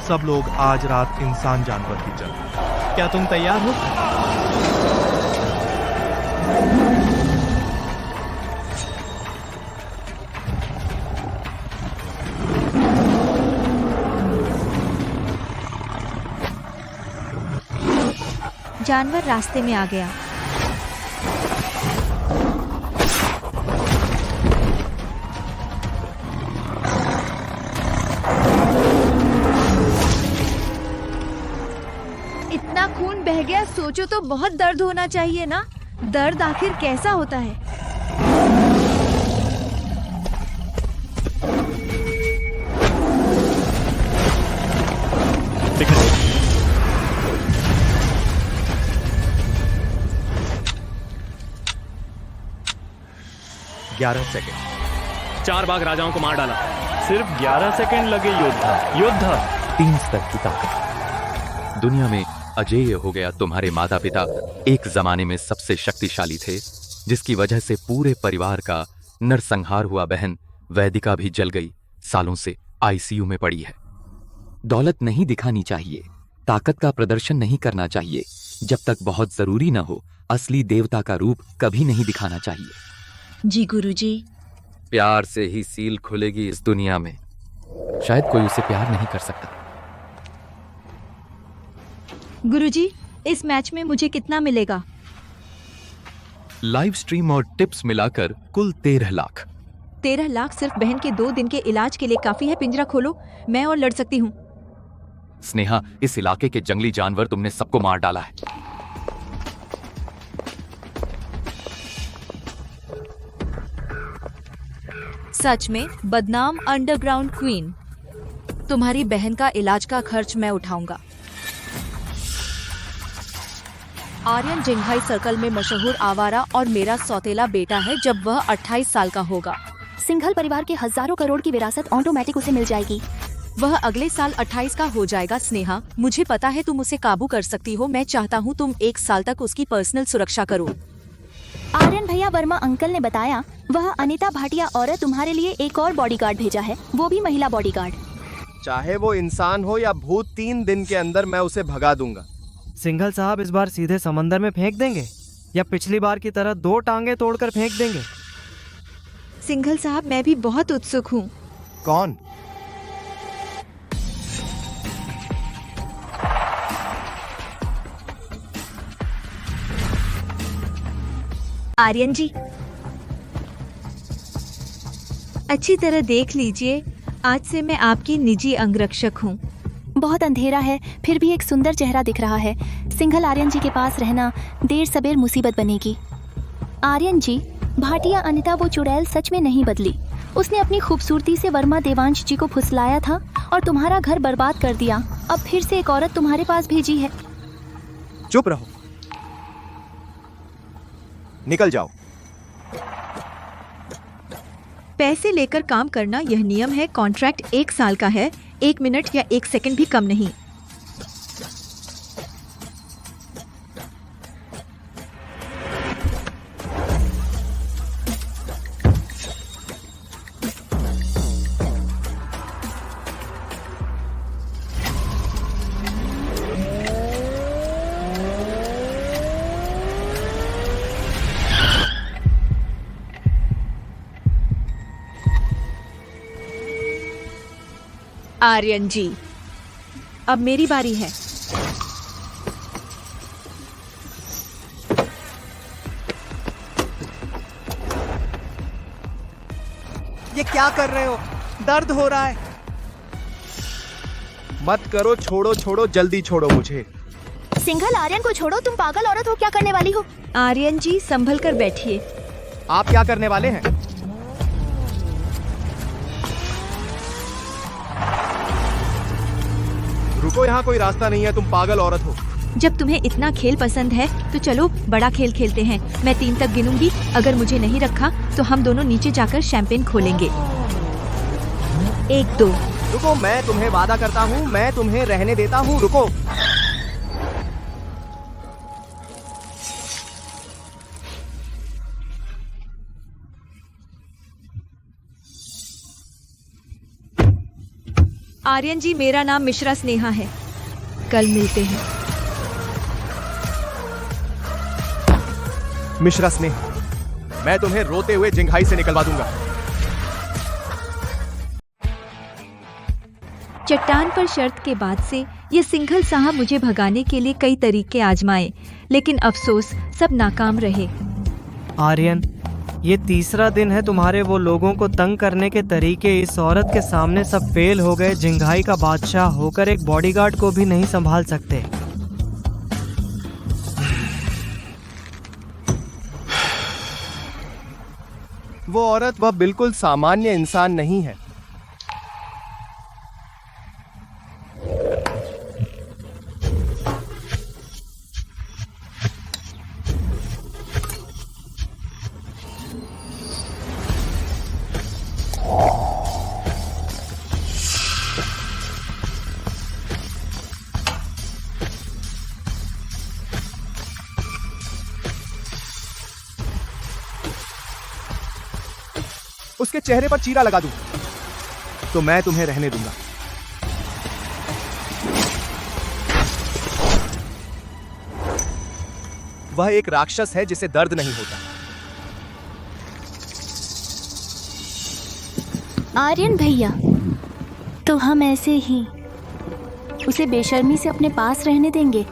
सब लोग आज रात इंसान जानवर की जंग। क्या तुम तैयार हो? जानवर रास्ते में आ गया। इतना खून बह गया, सोचो तो बहुत दर्द होना चाहिए ना। दर्द आखिर कैसा होता है? ग्यारह सेकेंड। 4 बाघ राजाओं को मार डाला। सिर्फ 11 सेकंड लगे योद्धा। 3 स्तर की ताकत। दुनिया में अजेय हो गया तुम्हारे माता पिता एक जमाने में सबसे शक्तिशाली थे, जिसकी वजह से पूरे परिवार का नरसंहार हुआ। बहन वैदिका भी जल गई, सालों से आईसीयू में पड़ी है। दौलत नहीं दिखानी चाहिए, ताकत का प्रदर्शन नहीं करना चाहिए। जब तक बहुत जरूरी न हो, असली देवता का रूप कभी नहीं दिखाना चाहिए। जी गुरुजी। प्यार से ही सील खुलेगी इस दुनिया में। शायद कोई उसे प्यार नहीं कर सकता। गुरुजी, इस मैच में मुझे कितना मिलेगा? लाइव स्ट्रीम और टिप्स मिलाकर कुल 13 लाख। 13 लाख सिर्फ बहन के 2 दिन के इलाज के लिए काफी है। पिंजरा खोलो, मैं और लड़ सकती हूँ। स्नेहा, इस इलाके के जंगली जानवर तुमने सबको मार डाला है। सच में बदनाम अंडरग्राउंड क्वीन। तुम्हारी बहन का इलाज का खर्च मैं उठाऊंगा। आर्यन जिंघाई सर्कल में मशहूर आवारा और मेरा सौतेला बेटा है जब वह 28 साल का होगा। सिंघल परिवार के हजारों करोड़ की विरासत ऑटोमेटिक उसे मिल जाएगी। वह अगले साल 28 का हो जाएगा। स्नेहा, मुझे पता है तुम उसे काबू कर सकती हो। मैं चाहता हूँ तुम 1 साल तक उसकी पर्सनल सुरक्षा करो। आर्यन भैया, वर्मा अंकल ने बताया वह अनीता भाटिया औरत तुम्हारे लिए एक और बॉडीगार्ड भेजा है, वो भी महिला बॉडीगार्ड। चाहे वो इंसान हो या भूत, 3 दिन के अंदर मैं उसे भगा दूंगा। सिंघल साहब इस बार सीधे समंदर में फेंक देंगे या पिछली बार की तरह 2 टांगे तोड़कर फेंक देंगे? सिंघल साहब, मैं भी बहुत उत्सुक हूँ। कौन? आर्यन जी, अच्छी तरह देख लीजिए, आज से मैं आपकी निजी अंगरक्षक हूँ। बहुत अंधेरा है, फिर भी एक सुंदर चेहरा दिख रहा है। सिंघल आर्यन जी के पास रहना देर सबेर मुसीबत बनेगी। आर्यन जी, भाटिया अनिता वो चुड़ैल सच में नहीं बदली। उसने अपनी खूबसूरती से वर्मा देवांश जी को फुसलाया था और तुम्हारा घर बर्बाद कर दिया। अब फिर से एक औरत तुम्हारे पास भेजी है। चुप रहो, निकल जाओ। पैसे लेकर काम करना यह नियम है। कॉन्ट्रैक्ट 1 साल का है, 1 मिनट या 1 सेकंड भी कम नहीं। आर्यन जी, अब मेरी बारी है। ये क्या कर रहे हो? दर्द हो रहा है। मत करो, छोड़ो छोड़ो, जल्दी छोड़ो मुझे। सिंघल, आर्यन को छोड़ो। तुम पागल औरत हो, क्या करने वाली हो? आर्यन जी, संभल कर बैठिए। आप क्या करने वाले हैं? रुको, यहाँ कोई रास्ता नहीं है। तुम पागल औरत हो। जब तुम्हें इतना खेल पसंद है तो चलो बड़ा खेल खेलते हैं। मैं 3 तक गिनूंगी, अगर मुझे नहीं रखा तो हम दोनों नीचे जाकर शैंपेन खोलेंगे। 1 2। रुको, मैं तुम्हें वादा करता हूँ, मैं तुम्हें रहने देता हूँ। रुको। आर्यन जी, मेरा नाम मिश्रा स्नेहा है। कल मिलते हैं। मिश्रा स्नेह, मैं तुम्हें रोते हुए जिंघाई से निकलवा दूंगा। चट्टान पर शर्त के बाद से ये सिंघल साहब मुझे भगाने के लिए कई तरीके आजमाए, लेकिन अफसोस सब नाकाम रहे। आर्यन, ये तीसरा दिन है तुम्हारे वो लोगों को तंग करने के तरीके इस औरत के सामने सब फेल हो गए। जिंघाई का बादशाह होकर एक बॉडीगार्ड को भी नहीं संभाल सकते। वो औरत वह बिल्कुल सामान्य इंसान नहीं है। उसके चेहरे पर चीरा लगा दूं तो मैं तुम्हें रहने दूंगा। वह एक राक्षस है जिसे दर्द नहीं होता। आर्यन भैया, तो हम ऐसे ही उसे बेशर्मी से अपने पास रहने देंगे?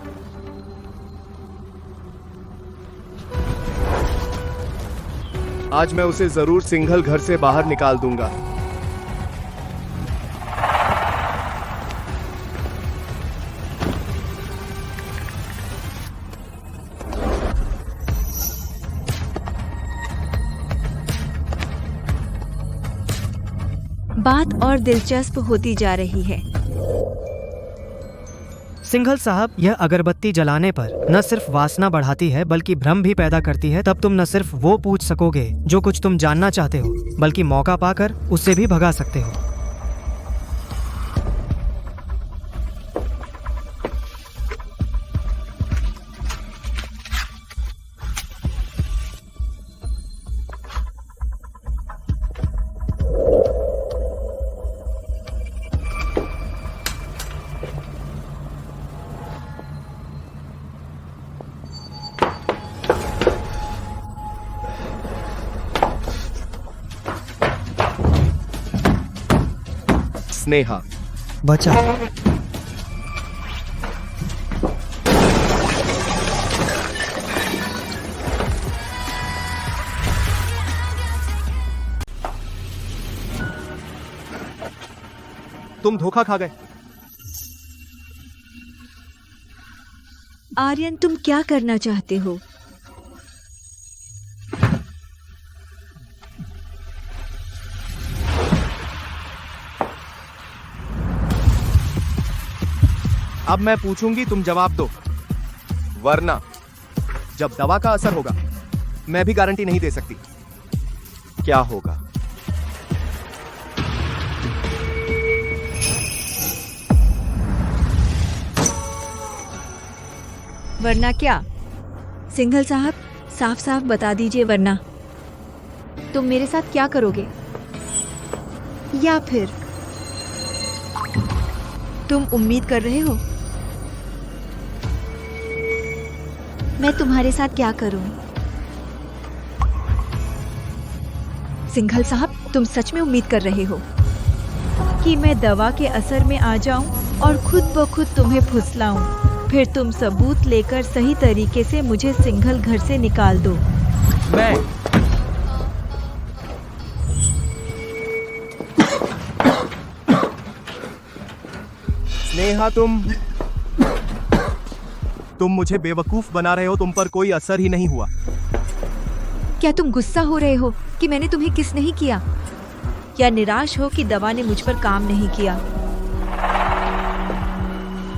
आज मैं उसे जरूर सिंघल घर से बाहर निकाल दूंगा। बात और दिलचस्प होती जा रही है। सिंघल साहब, यह अगरबत्ती जलाने पर न सिर्फ वासना बढ़ाती है बल्कि भ्रम भी पैदा करती है। तब तुम न सिर्फ वो पूछ सकोगे जो कुछ तुम जानना चाहते हो, बल्कि मौका पाकर उससे भी भगा सकते हो। स्नेहा, बचा। तुम धोखा खा गए। आर्यन, तुम क्या करना चाहते हो? अब मैं पूछूंगी, तुम जवाब दो, वरना जब दवा का असर होगा मैं भी गारंटी नहीं दे सकती। क्या होगा? वरना क्या? सिंघल साहब, साफ साफ बता दीजिए, वरना तुम मेरे साथ क्या करोगे? या फिर तुम उम्मीद कर रहे हो मैं तुम्हारे साथ क्या करूं? सिंघल साहब, तुम सच में उम्मीद कर रहे हो कि मैं दवा के असर में आ जाऊं और खुद ब खुद तुम्हें फुसलाऊं, फिर तुम सबूत लेकर सही तरीके से मुझे सिंघल घर से निकाल दो? मैं स्नेहा, तुम मुझे बेवकूफ बना रहे हो। तुम पर कोई असर ही नहीं हुआ। क्या तुम गुस्सा हो रहे हो कि मैंने तुम्हें किस नहीं किया, या निराश हो कि दवा ने मुझ पर काम नहीं किया?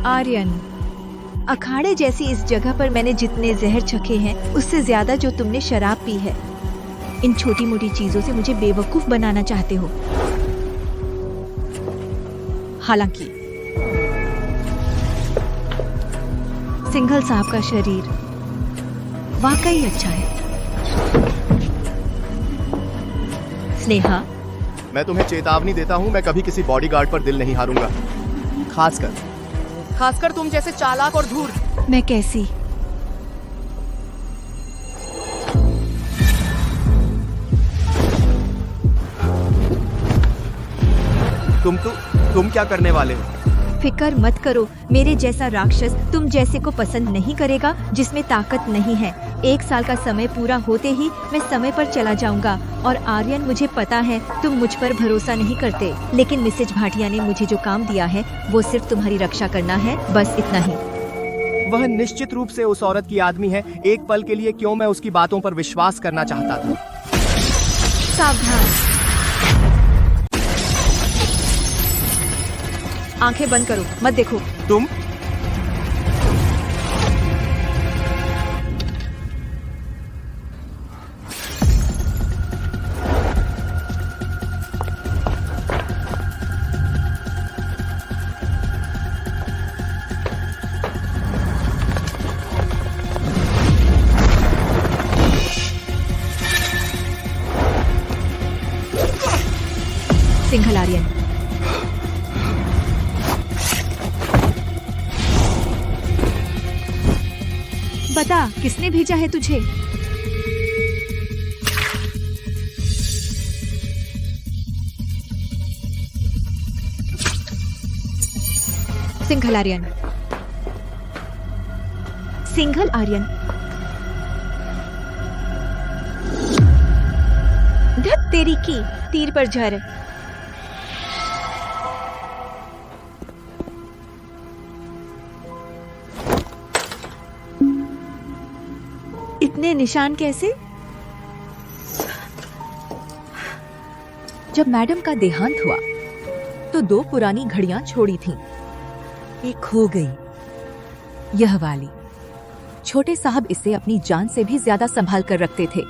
आर्यन, अखाड़े जैसी इस जगह पर मैंने जितने जहर चखे हैं उससे ज्यादा जो तुमने शराब पी है। इन छोटी मोटी चीजों से मुझे बेवकूफ बनाना चाहते हो। हालांकि सिंघल साहब का शरीर वाकई अच्छा है। स्नेहा, मैं तुम्हें चेतावनी देता हूँ, मैं कभी किसी बॉडीगार्ड पर दिल नहीं हारूंगा, खासकर तुम जैसे चालाक और धूर्त। मैं कैसी? तुम क्या करने वाले हो? फिक्र मत करो, मेरे जैसा राक्षस तुम जैसे को पसंद नहीं करेगा जिसमें ताकत नहीं है। 1 साल का समय पूरा होते ही मैं समय पर चला जाऊंगा। और आर्यन, मुझे पता है तुम मुझ पर भरोसा नहीं करते, लेकिन मिसेज भाटिया ने मुझे जो काम दिया है वो सिर्फ तुम्हारी रक्षा करना है, बस इतना ही। वह निश्चित रूप से उस औरत की आदमी है। एक पल के लिए क्यों मैं उसकी बातों पर विश्वास करना चाहता था। सावधान, आंखें बंद करो, मत देखो। तुम सिंघल आर्यन, बता किसने भेजा है तुझे? सिंघल आर्यन, सिंघल आर्यन, धत तेरी की, तीर पर झर। इतने निशान कैसे? जब मैडम का देहांत हुआ तो 2 पुरानी घड़ियां छोड़ी थीं। एक खो गई, यह वाली। छोटे साहब इसे अपनी जान से भी ज्यादा संभाल कर रखते थे।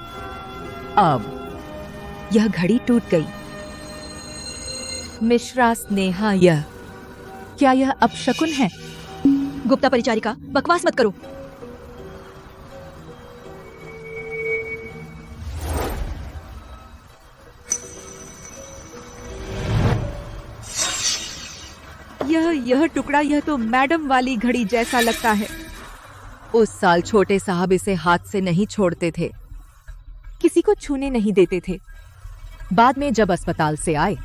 अब यह घड़ी टूट गई। मिश्रा स्नेहा, क्या यह अपशकुन है? गुप्ता परिचारिका, बकवास मत करो। यह टुकड़ा, यह तो मैडम वाली घड़ी जैसा लगता है। उस साल छोटे साहब इसे हाथ से नहीं छोड़ते थे, किसी को छूने नहीं देते थे। बाद में जब अस्पताल से आए,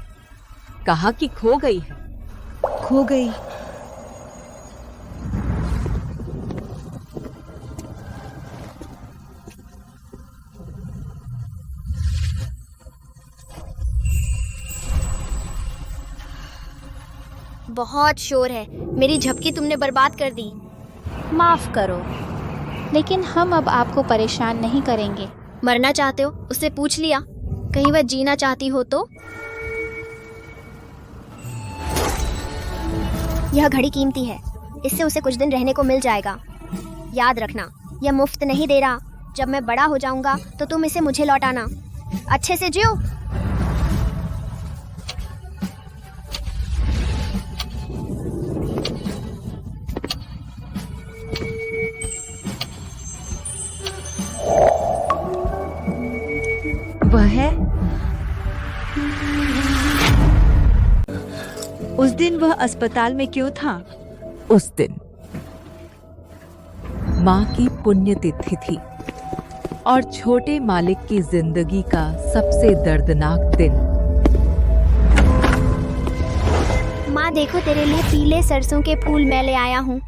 कहा कि खो गई है। खो गई? बहुत शोर है, मेरी झपकी तुमने बर्बाद कर दी। माफ करो, लेकिन हम अब आपको परेशान नहीं करेंगे। मरना चाहते हो? उससे पूछ लिया, कहीं वह जीना चाहती हो तो? यह घड़ी कीमती है, इससे उसे कुछ दिन रहने को मिल जाएगा। याद रखना, यह मुफ्त नहीं दे रहा। जब मैं बड़ा हो जाऊंगा तो तुम इसे मुझे लौटाना। अच्छे से जियो। वह है? उस दिन वह अस्पताल में क्यों था? उस दिन माँ की पुण्यतिथि थी और छोटे मालिक की जिंदगी का सबसे दर्दनाक दिन। माँ देखो, तेरे लिए पीले सरसों के फूल मैं ले आया हूँ।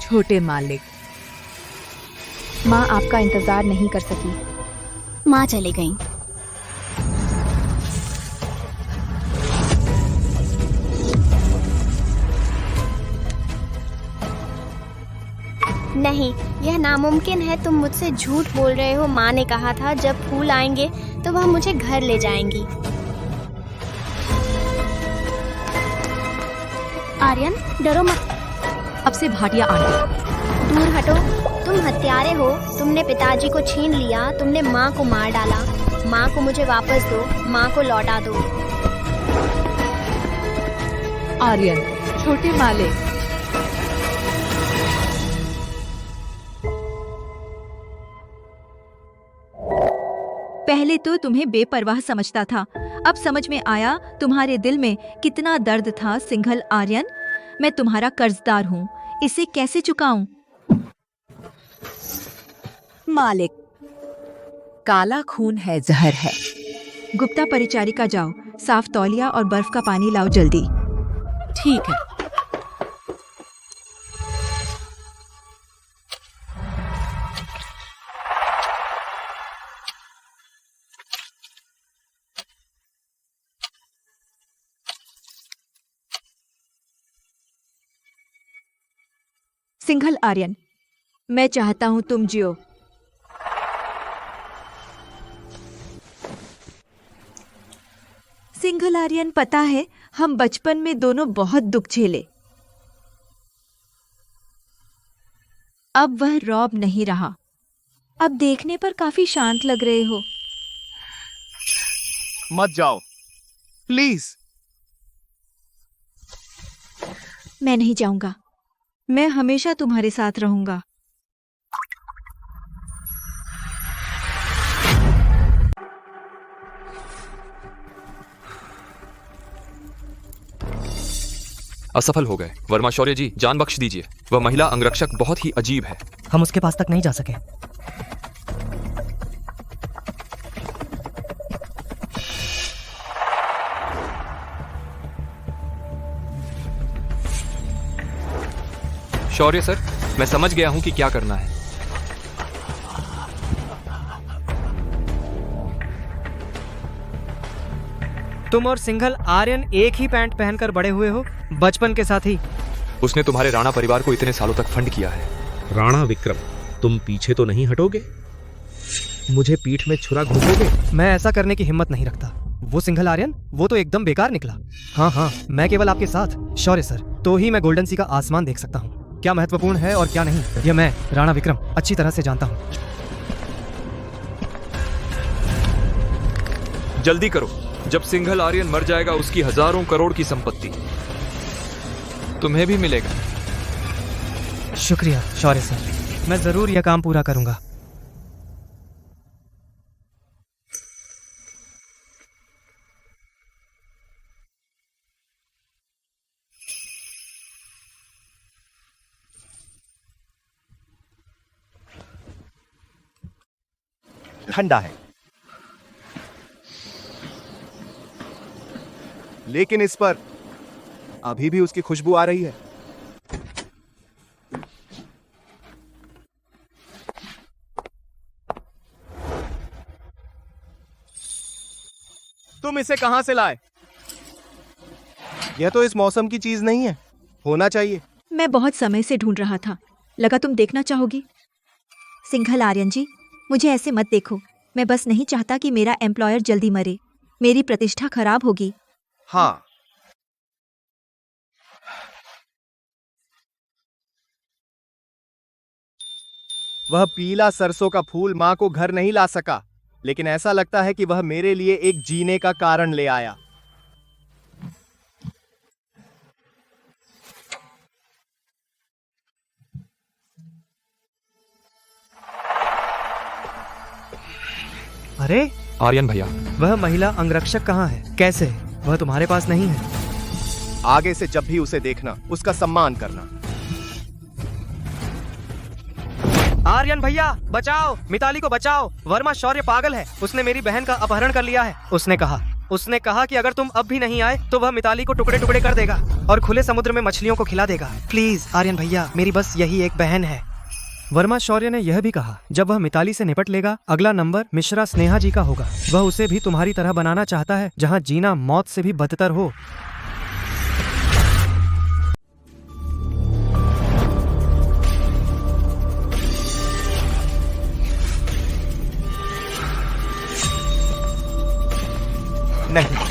छोटे मालिक, माँ आपका इंतजार नहीं कर सकी। माँ चली गई। नहीं, यह नामुमकिन है। तुम मुझसे झूठ बोल रहे हो। माँ ने कहा था जब फूल आएंगे तो वह मुझे घर ले जाएंगी। आर्यन डरो मत। अब से भाटिया आंटी। दूर हटो, तुम हत्यारे हो। तुमने पिताजी को छीन लिया, तुमने माँ को मार डाला। माँ को मुझे वापस दो, माँ को लौटा दो। आर्यन, छोटे मालिक। पहले तो तुम्हें बेपरवाह समझता था, अब समझ में आया तुम्हारे दिल में कितना दर्द था। सिंघल आर्यन, मैं तुम्हारा कर्जदार हूँ, इसे कैसे चुकाऊं? मालिक, काला खून है, जहर है। गुप्ता परिचारिका, जाओ, साफ तौलिया और बर्फ का पानी लाओ जल्दी। ठीक है। सिंघल आर्यन, मैं चाहता हूं तुम जियो। सिंघल आर्यन, पता है हम बचपन में दोनों बहुत दुख झेले। अब वह रौब नहीं रहा। अब देखने पर काफी शांत लग रहे हो। मत जाओ प्लीज। मैं नहीं जाऊंगा, मैं हमेशा तुम्हारे साथ रहूंगा। असफल हो गए। वर्मा शौर्य जी, जान बख्श दीजिए। वह महिला अंगरक्षक बहुत ही अजीब है। हम उसके पास तक नहीं जा सके। शौर्य सर, मैं समझ गया हूं कि क्या करना है। तुम और सिंघल आर्यन एक ही पैंट पहनकर बड़े हुए हो, बचपन के साथी। उसने तुम्हारे राणा परिवार को इतने सालों तक फंड किया है। राणा विक्रम, तुम पीछे तो नहीं हटोगे? मुझे पीठ में छुरा घोंपोगे? मैं ऐसा करने की हिम्मत नहीं रखता। वो सिंघल आर्यन, वो तो एकदम बेकार निकला। हाँ, मैं केवल आपके साथ, शौर्य सर, तो ही मैं गोल्डन सी का आसमान देख सकता हूँ। क्या महत्वपूर्ण है और क्या नहीं, यह मैं, राणा विक्रम, अच्छी तरह से जानता हूँ। जल्दी करो, जब सिंघल आर्यन मर जाएगा उसकी हजारों करोड़ की संपत्ति तुम्हें भी मिलेगा। शुक्रिया शौर्य सर, मैं जरूर यह काम पूरा करूंगा। ठंडा है, लेकिन इस पर अभी भी उसकी खुशबू आ रही है। तुम इसे कहां से लाए? यह तो इस मौसम की चीज नहीं है, होना चाहिए। मैं बहुत समय से ढूंढ रहा था, लगा तुम देखना चाहोगी। सिंघल आर्यन जी, मुझे ऐसे मत देखो। मैं बस नहीं चाहता कि मेरा एम्प्लॉयर जल्दी मरे, मेरी प्रतिष्ठा खराब होगी। हाँ, वह पीला सरसों का फूल मां को घर नहीं ला सका, लेकिन ऐसा लगता है कि वह मेरे लिए एक जीने का कारण ले आया। अरे आर्यन भैया, वह महिला अंगरक्षक कहाँ है? कैसे? वह तुम्हारे पास नहीं है। आगे से जब भी उसे देखना, उसका सम्मान करना। आर्यन भैया, बचाओ, मिताली को बचाओ। वर्मा शौर्य पागल है, उसने मेरी बहन का अपहरण कर लिया है। उसने कहा कि अगर तुम अब भी नहीं आए तो वह मिताली को टुकड़े टुकड़े कर देगा और खुले समुद्र में मछलियों को खिला देगा। प्लीज आर्यन भैया, मेरी बस यही एक बहन है। वर्मा शौर्य ने यह भी कहा, जब वह मिताली से निपट लेगा, अगला नंबर मिश्रा स्नेहा जी का होगा। वह उसे भी तुम्हारी तरह बनाना चाहता है, जहाँ जीना मौत से भी बदतर हो। नहीं,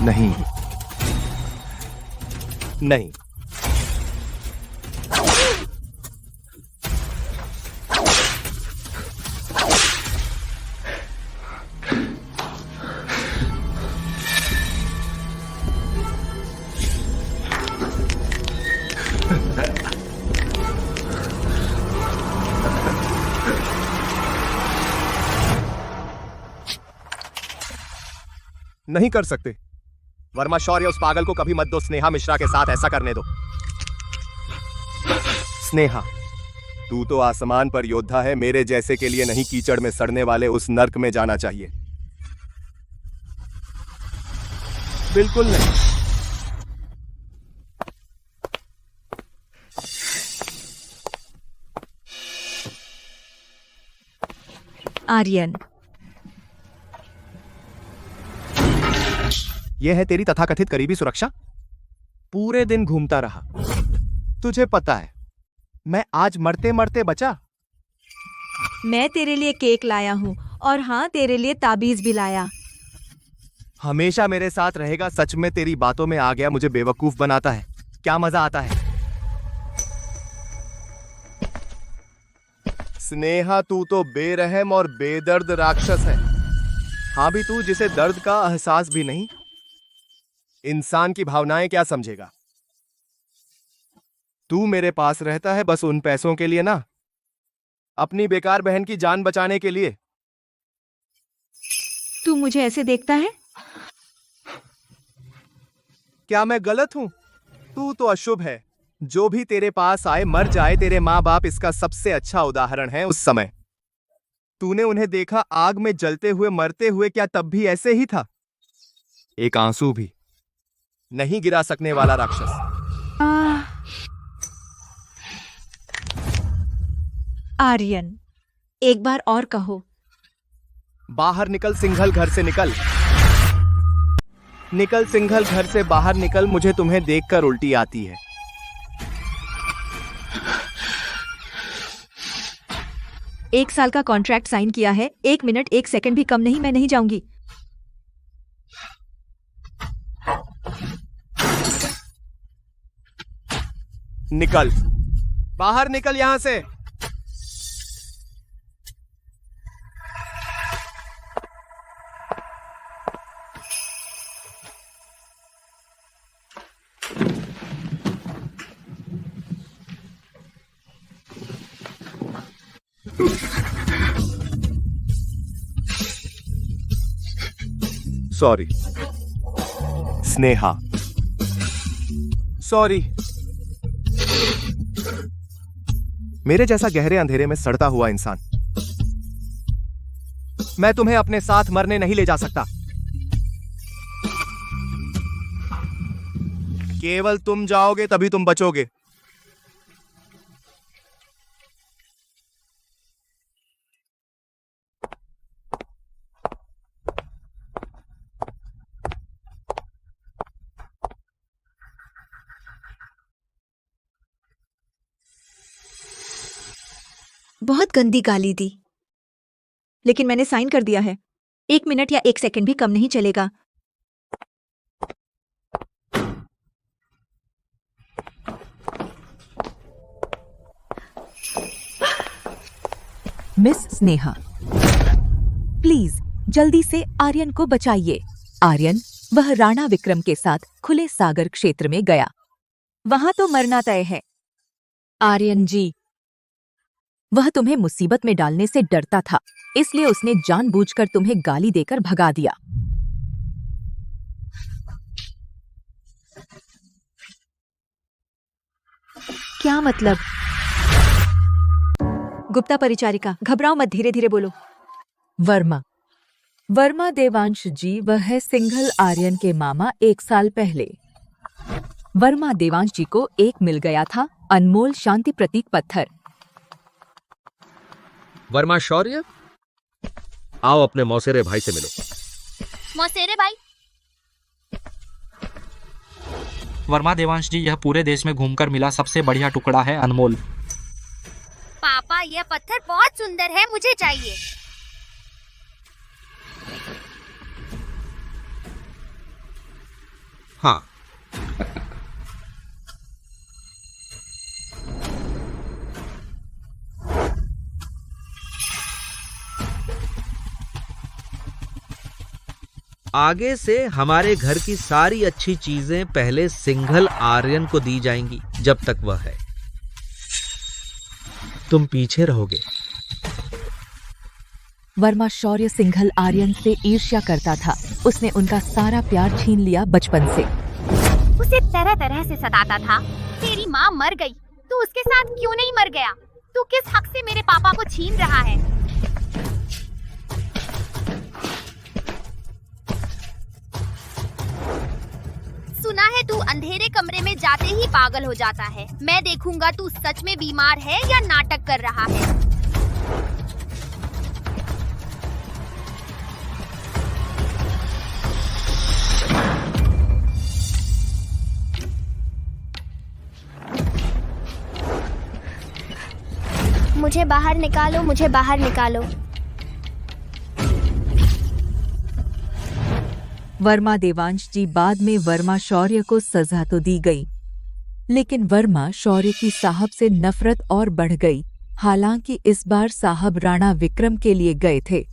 नहीं नहीं, नहीं कर सकते। वर्मा शौर्य, उस पागल को कभी मत दो। स्नेहा मिश्रा के साथ ऐसा करने दो। स्नेहा, तू तो आसमान पर योद्धा है, मेरे जैसे के लिए नहीं कीचड़ में सड़ने वाले उस नर्क में जाना चाहिए। बिल्कुल नहीं। आर्यन, यह है तेरी तथाकथित करीबी सुरक्षा? पूरे दिन घूमता रहा। तुझे पता है मैं आज मरते मरते बचा। मैं तेरे लिए केक लाया हूँ और हाँ, तेरे लिए ताबीज भी लाया। हमेशा मेरे साथ रहेगा। सच में तेरी बातों में आ गया। मुझे बेवकूफ बनाता है। क्या मजा आता है। स्नेहा, तू तो बेरहम और बेदर्द राक्षस है। हाँ भी तू, जिसे दर्द का एहसास भी नहीं। इंसान की भावनाएं क्या समझेगा। तू मेरे पास रहता है बस उन पैसों के लिए ना, अपनी बेकार बहन की जान बचाने के लिए। तू मुझे ऐसे देखता है? क्या मैं गलत हूं? तू तो अशुभ है। जो भी तेरे पास आए मर जाए। तेरे माँ बाप इसका सबसे अच्छा उदाहरण है। उस समय तूने उन्हें देखा आग में जलते हुए, मरते हुए। क्या तब भी ऐसे ही था? एक आंसू भी नहीं गिरा सकने वाला राक्षस। आर्यन, एक बार और कहो। बाहर निकल सिंघल, घर से निकल। निकल सिंघल, घर से बाहर निकल। मुझे तुम्हें देखकर उल्टी आती है। एक साल का कॉन्ट्रैक्ट साइन किया है। 1 मिनट 1 सेकंड भी कम नहीं। मैं नहीं जाऊंगी। निकल बाहर, निकल यहां से। Sorry Sneha, sorry. मेरे जैसा गहरे अंधेरे में सड़ता हुआ इंसान, मैं तुम्हें अपने साथ मरने नहीं ले जा सकता। केवल तुम जाओगे तभी तुम बचोगे। बहुत गंदी गाली दी, लेकिन मैंने साइन कर दिया है। 1 मिनट या 1 सेकंड भी कम नहीं चलेगा। मिस स्नेहा, प्लीज जल्दी से आर्यन को बचाइए। आर्यन वह राणा विक्रम के साथ खुले सागर क्षेत्र में गया। वहां तो मरना तय है। आर्यन जी, वह तुम्हें मुसीबत में डालने से डरता था, इसलिए उसने जानबूझकर तुम्हें गाली देकर भगा दिया। क्या मतलब? गुप्ता परिचारिका, घबराओ मत, धीरे धीरे बोलो। वर्मा देवांश जी, वह है सिंघल आर्यन के मामा। 1 साल पहले वर्मा देवांश जी को एक मिल गया था अनमोल शांति प्रतीक पत्थर। वर्मा शौर्य, आओ अपने मौसेरे भाई से मिलो। मौसेरे भाई? वर्मा देवांश जी, यह पूरे देश में घूमकर मिला सबसे बढ़िया टुकड़ा है, अनमोल। पापा, यह पत्थर बहुत सुंदर है, मुझे चाहिए। हाँ। आगे से हमारे घर की सारी अच्छी चीजें पहले सिंघल आर्यन को दी जाएंगी जब तक वह है। तुम पीछे रहोगे। वर्मा शौर्य सिंघल आर्यन से ईर्ष्या करता था। उसने उनका सारा प्यार छीन लिया बचपन से। उसे तरह तरह से सताता था। तेरी माँ मर गई, तू उसके साथ क्यों नहीं मर गया? तू किस हक से मेरे पापा को छीन रहा है? सुना है तू अंधेरे कमरे में जाते ही पागल हो जाता है। मैं देखूंगा तू सच में बीमार है या नाटक कर रहा है। मुझे बाहर निकालो, मुझे बाहर निकालो। वर्मा देवांश जी बाद में वर्मा शौर्य को सजा तो दी गई, लेकिन वर्मा शौर्य की साहब से नफरत और बढ़ गई। हालांकि इस बार साहब राणा विक्रम के लिए गए थे,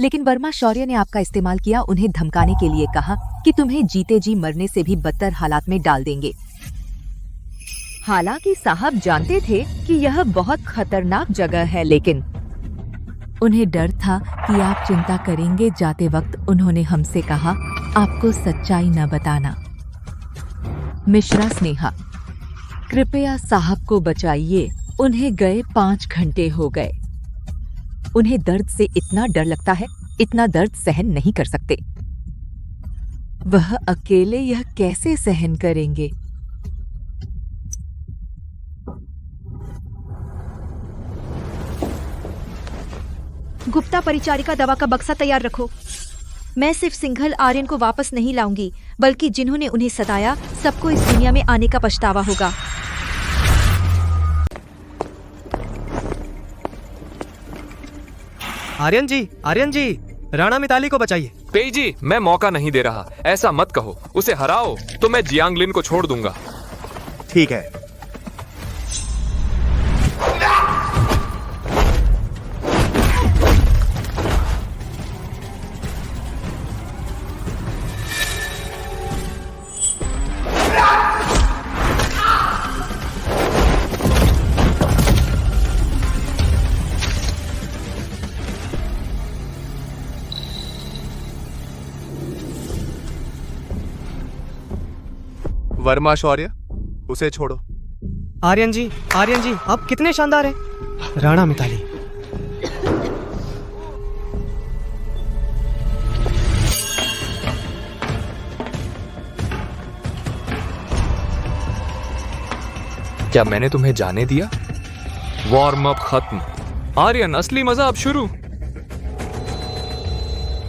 लेकिन वर्मा शौर्य ने आपका इस्तेमाल किया। उन्हें धमकाने के लिए कहा कि तुम्हें जीते जी मरने से भी बदतर हालात में डाल देंगे। हालांकि साहब जानते थे कि यह बहुत खतरनाक जगह है, लेकिन उन्हें डर था कि आप चिंता करेंगे। जाते वक्त उन्होंने हमसे कहा, आपको सच्चाई न बताना। मिश्रा स्नेहा, कृपया साहब को बचाइए। उन्हें गए 5 घंटे हो गए। उन्हें दर्द से इतना डर लगता है, इतना दर्द सहन नहीं कर सकते। वह अकेले यह कैसे सहन करेंगे? गुप्ता परिचारिका, दवा का बक्सा तैयार रखो। मैं सिर्फ सिंघल आर्यन को वापस नहीं लाऊंगी, बल्कि जिन्होंने उन्हें सताया सबको इस दुनिया में आने का पछतावा होगा। आर्यन जी, राणा मिताली को बचाइए। पेईजी, मैं मौका नहीं दे रहा। ऐसा मत कहो। उसे हराओ तो मैं जियांगलिन को छोड़ दूंगा। ठीक है। वर्मा शौर्य, उसे छोड़ो। आर्यन जी, आप कितने शानदार हैं। राणा मिताली, क्या मैंने तुम्हें जाने दिया? वार्म अप खत्म। आर्यन, असली मजा अब शुरू।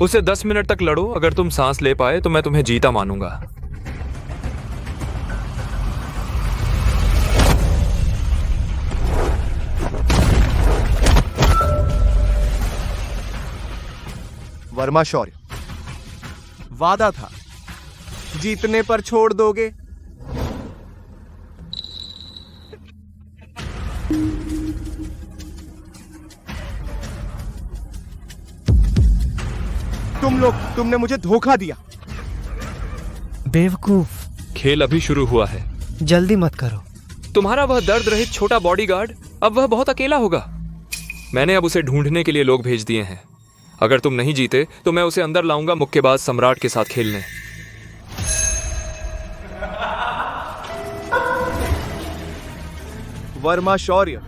उसे 10 मिनट तक लड़ो। अगर तुम सांस ले पाए तो मैं तुम्हें जीता मानूंगा। वर्मा शौर्य, वादा था, जीतने पर छोड़ दोगे। तुमने मुझे धोखा दिया। बेवकूफ, खेल अभी शुरू हुआ है। जल्दी मत करो। तुम्हारा वह दर्द रहित छोटा बॉडीगार्ड, अब वह बहुत अकेला होगा। मैंने अब उसे ढूंढने के लिए लोग भेज दिए हैं। अगर तुम नहीं जीते तो मैं उसे अंदर लाऊंगा मुक्केबाज सम्राट के साथ खेलने। वर्मा शौर्य,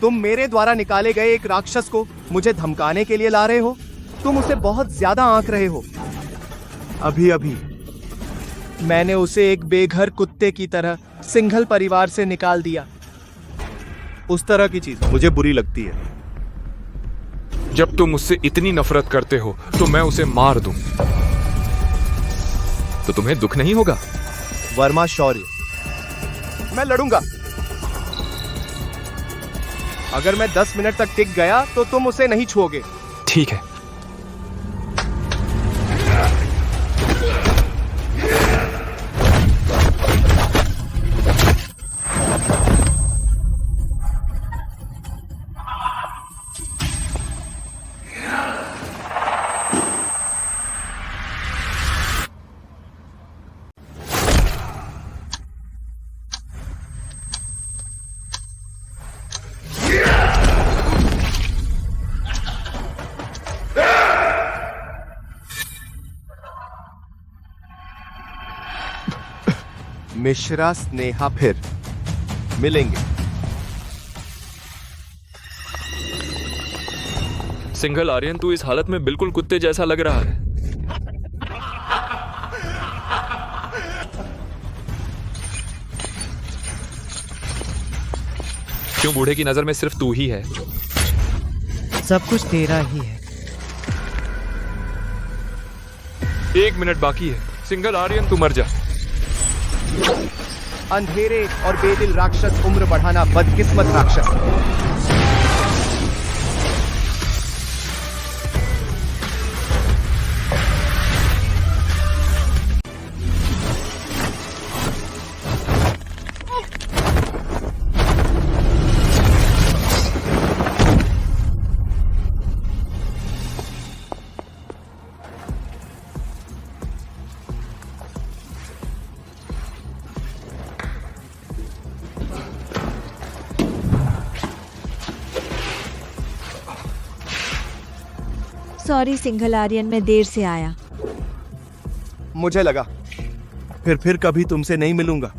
तुम मेरे द्वारा निकाले गए एक राक्षस को मुझे धमकाने के लिए ला रहे हो। तुम उसे बहुत ज्यादा आंक रहे हो। अभी अभी मैंने उसे एक बेघर कुत्ते की तरह सिंघल परिवार से निकाल दिया। उस तरह की चीज मुझे बुरी लगती है। जब तुम उससे इतनी नफरत करते हो तो मैं उसे मार दूं तो तुम्हें दुख नहीं होगा? वर्मा शौर्य, मैं लड़ूंगा। अगर मैं 10 मिनट तक टिक गया तो तुम उसे नहीं छुओगे। ठीक है। मिश्रा स्नेहा फिर मिलेंगे। सिंघल आर्यन, तू इस हालत में बिल्कुल कुत्ते जैसा लग रहा है। क्यों बूढ़े की नजर में सिर्फ तू ही है? सब कुछ तेरा ही है। 1 मिनट बाकी है। सिंघल आर्यन, तू मर जा। अंधेरे और बेदिल राक्षस उम्र बढ़ाना बदकिस्मत राक्षस। सॉरी सिंघल आर्यन, मैं देर से आया। मुझे लगा फिर कभी तुमसे नहीं मिलूंगा।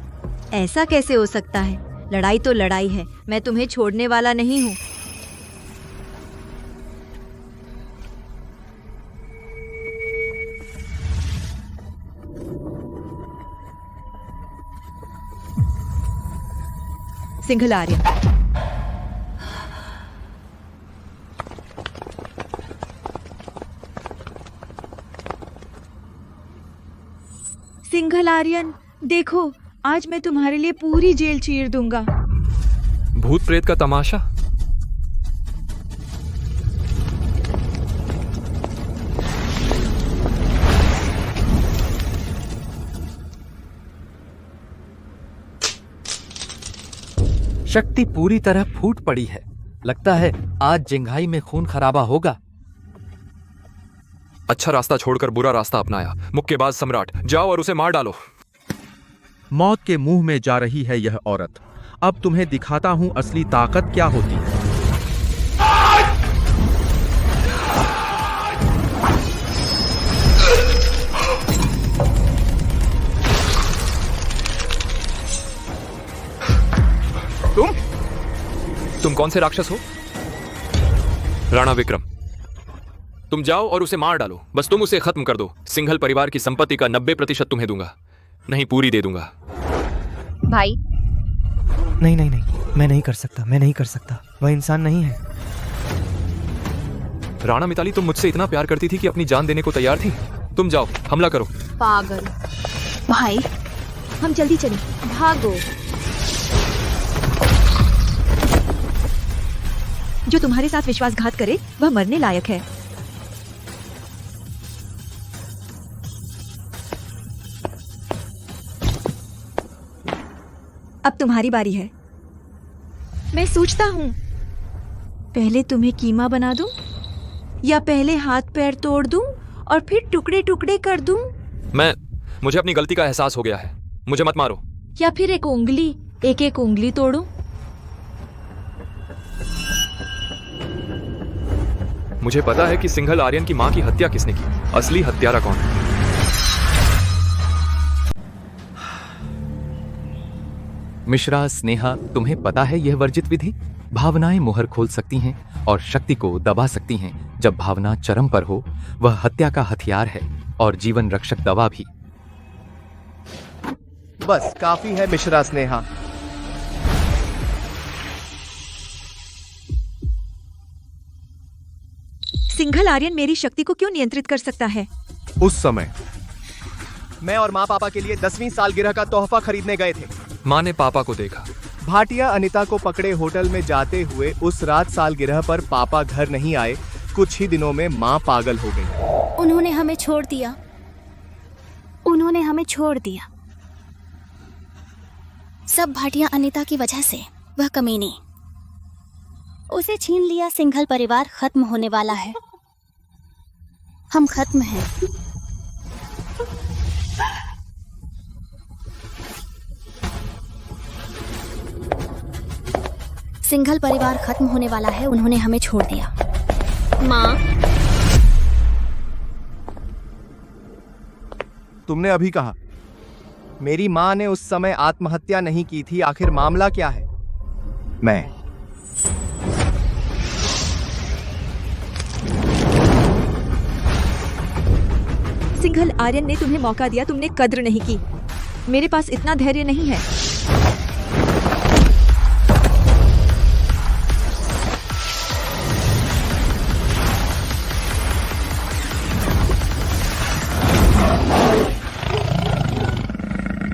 ऐसा कैसे हो सकता है? लड़ाई तो लड़ाई है, मैं तुम्हें छोड़ने वाला नहीं हूँ। सिंघल आर्यन, सिंघल आर्यन, देखो आज मैं तुम्हारे लिए पूरी जेल चीर दूंगा। भूत प्रेत का तमाशा? शक्ति पूरी तरह फूट पड़ी है। लगता है आज जिंघाई में खून खराबा होगा। अच्छा रास्ता छोड़कर बुरा रास्ता अपनाया। मुक्केबाज सम्राट, जाओ और उसे मार डालो। मौत के मुंह में जा रही है यह औरत। अब तुम्हें दिखाता हूं असली ताकत क्या होती है। तुम कौन से राक्षस हो? राणा विक्रम, तुम जाओ और उसे मार डालो। बस तुम उसे खत्म कर दो। सिंघल परिवार की संपत्ति का 90% तुम्हें दूंगा, नहीं पूरी दे दूंगा। भाई नहीं नहीं नहीं, मैं नहीं कर सकता, मैं नहीं कर सकता। वह इंसान नहीं है। राणा मिताली, तुम मुझसे इतना प्यार करती थी कि अपनी जान देने को तैयार थी। तुम जाओ, हमला करो। पागल भाई, हम जल्दी चलें। भागो। जो तुम्हारे साथ विश्वासघात करे वह मरने लायक है। अब तुम्हारी बारी है। मैं सोचता हूँ पहले तुम्हें कीमा बना दूं या पहले हाथ पैर तोड़ दूं और फिर टुकड़े टुकड़े कर दूं, मुझे अपनी गलती का एहसास हो गया है। मुझे मत मारो। या फिर एक उंगली तोड़ूं। मुझे पता है कि सिंघल आर्यन की मां की हत्या किसने की। असली हत्यारा कौन है? मिश्रा स्नेहा, तुम्हें पता है यह वर्जित विधि? भावनाएं मुहर खोल सकती हैं और शक्ति को दबा सकती हैं। जब भावना चरम पर हो, वह हत्या का हथियार है और जीवन रक्षक दवा भी। बस काफी है मिश्रा स्नेहा। सिंघल आर्यन मेरी शक्ति को क्यों नियंत्रित कर सकता है? उस समय मैं और माँ पापा के लिए 10वीं सालगिरह का तोहफा खरीदने गए थे। माँ ने पापा को देखा। भाटिया अनिता को पकड़े होटल में जाते हुए उस रात सालगिरह पर पापा घर नहीं आए। कुछ ही दिनों में माँ पागल हो गई। उन्होंने हमें छोड़ दिया। उन्होंने हमें छोड़ दिया। सब भाटिया अनिता की वजह से। वह कमीनी। उसे छीन लिया। सिंघल परिवार खत्म होने वाला है। हम खत्म हैं। सिंघल परिवार खत्म होने वाला है। उन्होंने हमें छोड़ दिया। माँ, तुमने अभी कहा मेरी माँ ने उस समय आत्महत्या नहीं की थी, आखिर मामला क्या है? मैं सिंघल आर्यन ने तुम्हें मौका दिया, तुमने कद्र नहीं की। मेरे पास इतना धैर्य नहीं है।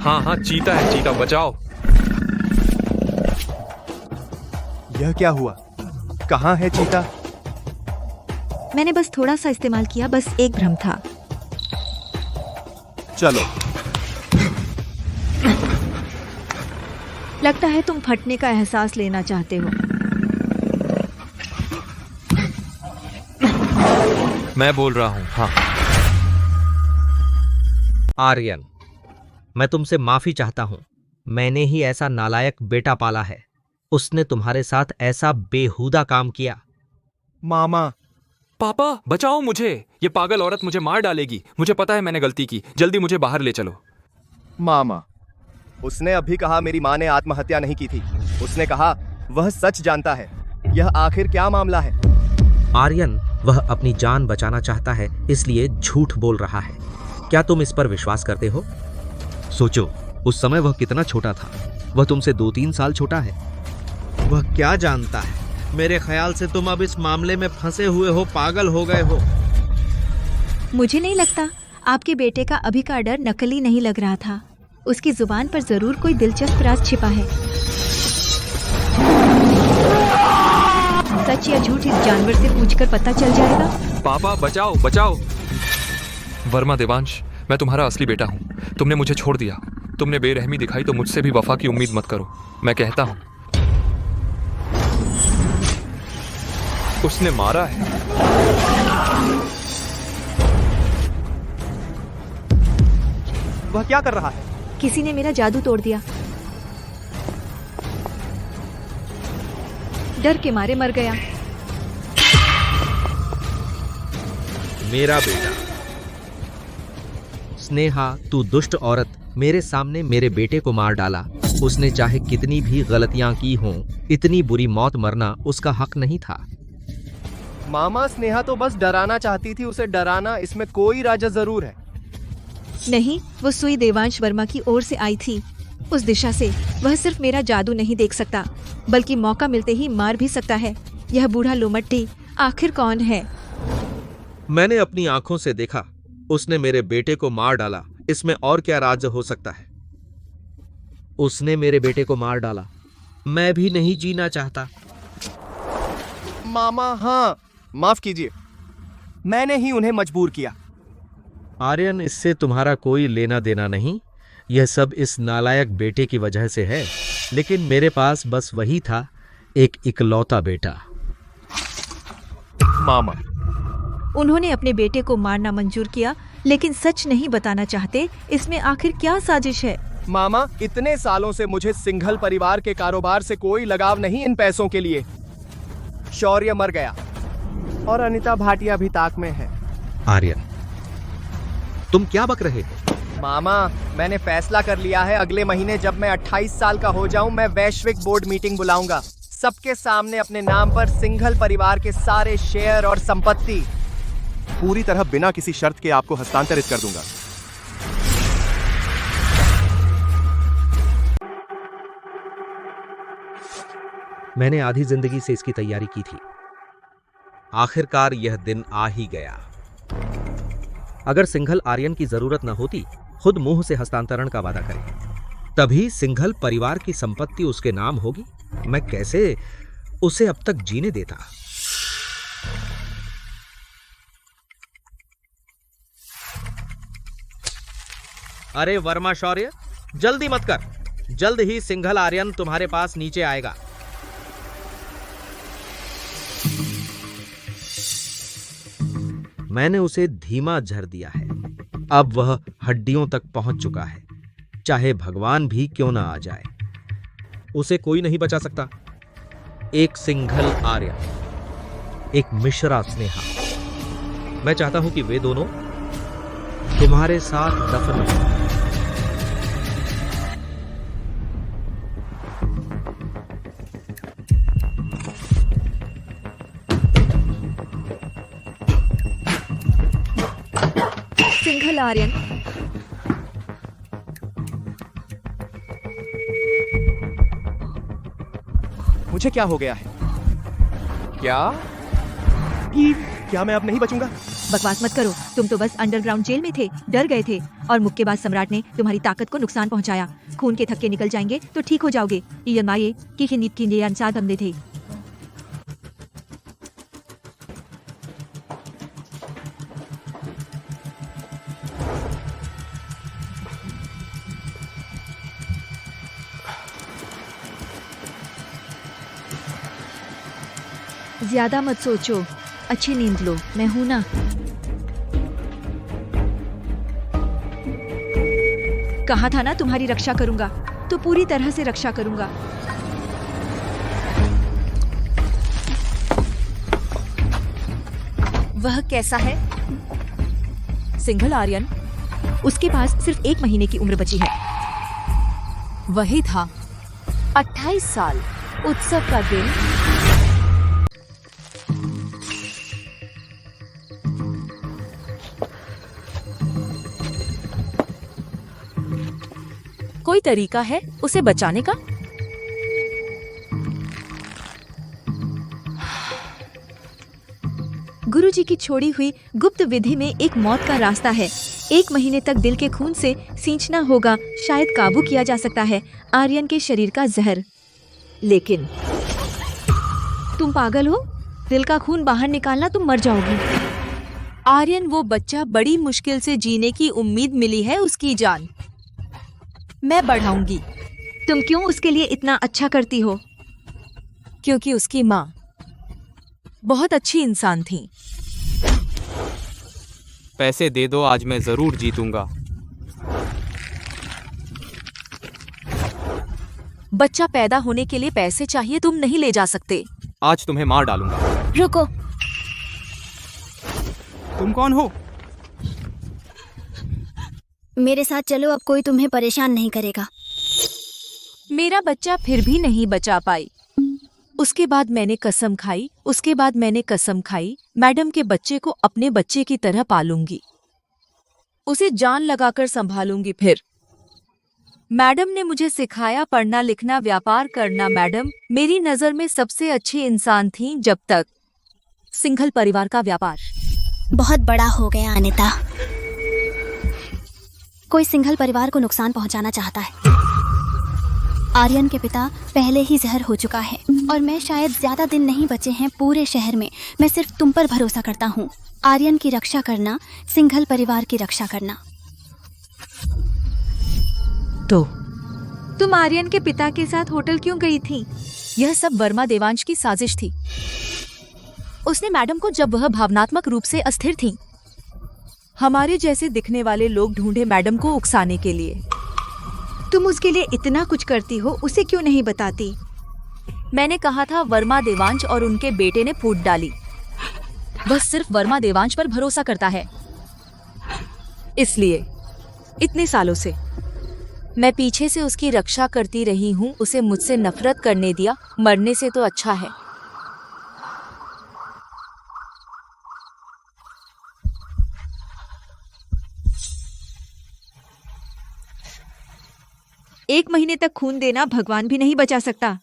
हाँ हाँ, चीता है, चीता, बचाओ। यह क्या हुआ? कहाँ है चीता? मैंने बस थोड़ा सा इस्तेमाल किया, बस एक भ्रम था। चलो। लगता है तुम फटने का एहसास लेना चाहते हो। मैं बोल रहा हूँ। हाँ आर्यन, मैं तुमसे माफी चाहता हूं। मैंने ही ऐसा नालायक बेटा पाला है। उसने तुम्हारे साथ ऐसा बेहुदा काम किया। मामा। पापा बचाओ मुझे, ये पागल औरत मुझे मार डालेगी। मुझे पता है मैंने गलती की, जल्दी मुझे बाहर ले चलो। मामा, उसने अभी कहा मेरी माँ ने आत्महत्या नहीं की थी। उसने कहा वह सच जानता है। यह आखिर क्या मामला है? आर्यन, वह अपनी जान बचाना चाहता है, इसलिए झूठ बोल रहा है। क्या तुम इस पर विश्वास करते हो? सोचो, उस समय वह कितना छोटा था। वह तुमसे 2-3 साल छोटा है। वह क्या जानता है? मेरे ख्याल से तुम अब इस मामले में फंसे हुए हो, पागल हो गए हो। मुझे नहीं लगता। आपके बेटे का अभी का डर नकली नहीं लग रहा था। उसकी जुबान पर जरूर कोई दिलचस्प राज छिपा है। सच या झूठ इस जानवर से पूछकर पता चल जाएगा। पापा बचाओ, बचाओ। वर्मा देवांश, मैं तुम्हारा असली बेटा हूँ। तुमने मुझे छोड़ दिया, तुमने बेरहमी दिखाई, तो मुझसे भी वफा की उम्मीद मत करो। मैं कहता हूँ उसने मारा है। वह क्या कर रहा है? किसी ने मेरा जादू तोड़ दिया। डर के मारे मर गया। मेरा बेटा। स्नेहा, तू दुष्ट औरत, मेरे सामने मेरे बेटे को मार डाला। उसने चाहे कितनी भी गलतियां की हों, इतनी बुरी मौत मरना उसका हक नहीं था। मामा, स्नेहा तो बस डराना चाहती थी। उसे डराना, इसमें कोई राजा जरूर है। नहीं, वो सुई देवांश वर्मा की ओर से आई थी। उस दिशा से वह सिर्फ मेरा जादू नहीं देख सकता, बल्कि मौका मिलते ही मार भी सकता है। यह बूढ़ा लोमट्टी आखिर कौन है? मैंने अपनी आंखों से देखा। उसने मेरे बेटे को मार डाला। इसमें और क्या राज हो सकता है? उसने मेरे बेटे को मार डाला। मैं भी नहीं जीना चाहता। मामा, हाँ, माफ कीजिए, मैंने ही उन्हें मजबूर किया। आर्यन, इससे तुम्हारा कोई लेना देना नहीं। यह सब इस नालायक बेटे की वजह से है। लेकिन मेरे पास बस वही था, एक इकलौता बेटा। मामा, उन्होंने अपने बेटे को मारना मंजूर किया, लेकिन सच नहीं बताना चाहते। इसमें आखिर क्या साजिश है? मामा, इतने सालों से मुझे सिंघल परिवार के कारोबार से कोई लगाव नहीं। इन पैसों के लिए शौर्य मर गया और अनिता भाटिया भी ताक में है। आर्यन, तुम क्या बक रहे हो? मामा, मैंने फैसला कर लिया है। अगले महीने जब मैं 28 साल का हो जाऊं, मैं वैश्विक बोर्ड मीटिंग बुलाऊंगा। सबके सामने अपने नाम पर सिंघल परिवार के सारे शेयर और संपत्ति पूरी तरह बिना किसी शर्त के आपको हस्तांतरित कर दूंगा। मैंने आधी जिंदगी से इसकी तैयारी की थी। आखिरकार यह दिन आ ही गया। अगर सिंघल आर्यन की जरूरत न होती, खुद मुंह से हस्तांतरण का वादा करे, तभी सिंघल परिवार की संपत्ति उसके नाम होगी। मैं कैसे उसे अब तक जीने देता? अरे वर्मा शौर्य, जल्दी मत कर। जल्द ही सिंघल आर्यन तुम्हारे पास नीचे आएगा। मैंने उसे धीमा झर दिया है। अब वह हड्डियों तक पहुंच चुका है। चाहे भगवान भी क्यों ना आ जाए, उसे कोई नहीं बचा सकता। एक सिंघल आर्यन, एक मिश्रा स्नेहा। मैं चाहता हूं कि वे दोनों तुम्हारे साथ दफन हो। आर्यन। मुझे क्या हो गया है? क्या मैं अब नहीं बचूंगा? बकवास मत करो, तुम तो बस अंडरग्राउंड जेल में थे, डर गए थे और मुक्केबाज सम्राट ने तुम्हारी ताकत को नुकसान पहुंचाया। खून के थक्के निकल जाएंगे तो ठीक हो जाओगे। ये माये की खिनीत की अंसाद हमले थे। ज्यादा मत सोचो, अच्छी नींद लो, मैं हूं ना। कहा था ना तुम्हारी रक्षा करूंगा, तो पूरी तरह से रक्षा करूंगा। वह कैसा है? सिंघल आर्यन? उसके पास सिर्फ 1 महीने की उम्र बची है। वही था, 28 साल, उत्सव का दिन। कोई तरीका है उसे बचाने का? गुरुजी की छोड़ी हुई गुप्त विधि में एक मौत का रास्ता है। 1 महीने तक दिल के खून से सींचना होगा, शायद काबू किया जा सकता है आर्यन के शरीर का जहर। लेकिन तुम पागल हो, दिल का खून बाहर निकालना, तुम मर जाओगी। आर्यन वो बच्चा, बड़ी मुश्किल से जीने की उम्मीद मिली है उसकी जान मैं बढ़ाऊंगी। तुम क्यों उसके लिए इतना अच्छा करती हो? क्योंकि उसकी माँ बहुत अच्छी इंसान थी। पैसे दे दो, आज मैं जरूर जीतूंगा। बच्चा पैदा होने के लिए पैसे चाहिए, तुम नहीं ले जा सकते। आज तुम्हें मार डालूंगा। रुको, तुम कौन हो? मेरे साथ चलो, अब कोई तुम्हें परेशान नहीं करेगा। मेरा बच्चा फिर भी नहीं बचा पाई। उसके बाद मैंने कसम खाई, मैडम के बच्चे को अपने बच्चे की तरह पालूंगी, उसे जान लगाकर संभालूंगी। फिर मैडम ने मुझे सिखाया पढ़ना लिखना, व्यापार करना। मैडम मेरी नजर में सबसे अच्छी इंसान थी जब तक। सिंघल परिवार का व्यापार बहुत बड़ा हो गया अनिता। कोई सिंघल परिवार को नुकसान पहुंचाना चाहता है। आर्यन के पिता पहले ही जहर हो चुका है और मैं शायद ज्यादा दिन नहीं बचे हैं पूरे शहर में। मैं सिर्फ तुम पर भरोसा करता हूँ। आर्यन की रक्षा करना, सिंघल परिवार की रक्षा करना। तो तुम आर्यन के पिता के साथ होटल क्यों गई थी? यह सब वर्मा देवांश की साजिश थी। उसने मैडम को, जब वह भावनात्मक रूप से अस्थिर थी, हमारे जैसे दिखने वाले लोग ढूंढे मैडम को उकसाने के लिए। तुम उसके लिए इतना कुछ करती हो, उसे क्यों नहीं बताती? मैंने कहा था वर्मा देवांश और उनके बेटे ने फूट डाली। वह सिर्फ वर्मा देवांश पर भरोसा करता है, इसलिए इतने सालों से मैं पीछे से उसकी रक्षा करती रही हूँ। उसे मुझसे नफरत करने दिया, मरने से तो अच्छा है। एक महीने तक खून देना भगवान भी नहीं बचा सकता।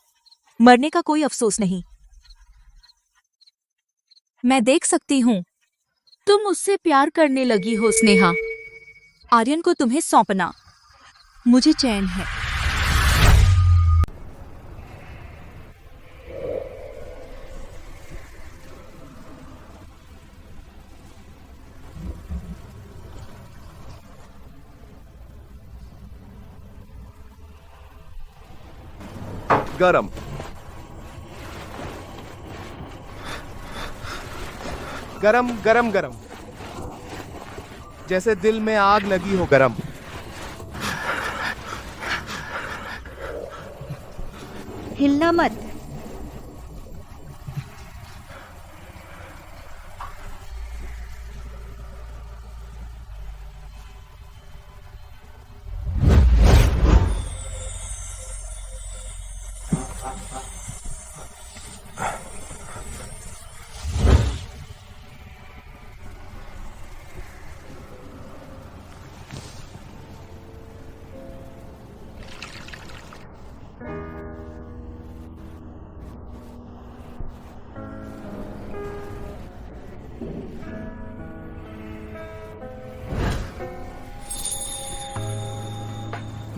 मरने का कोई अफसोस नहीं। मैं देख सकती हूँ तुम उससे प्यार करने लगी हो स्नेहा। आर्यन को तुम्हें सौंपना मुझे चैन है। गरम गरम गरम गरम, जैसे दिल में आग लगी हो। गरम हिलना मत।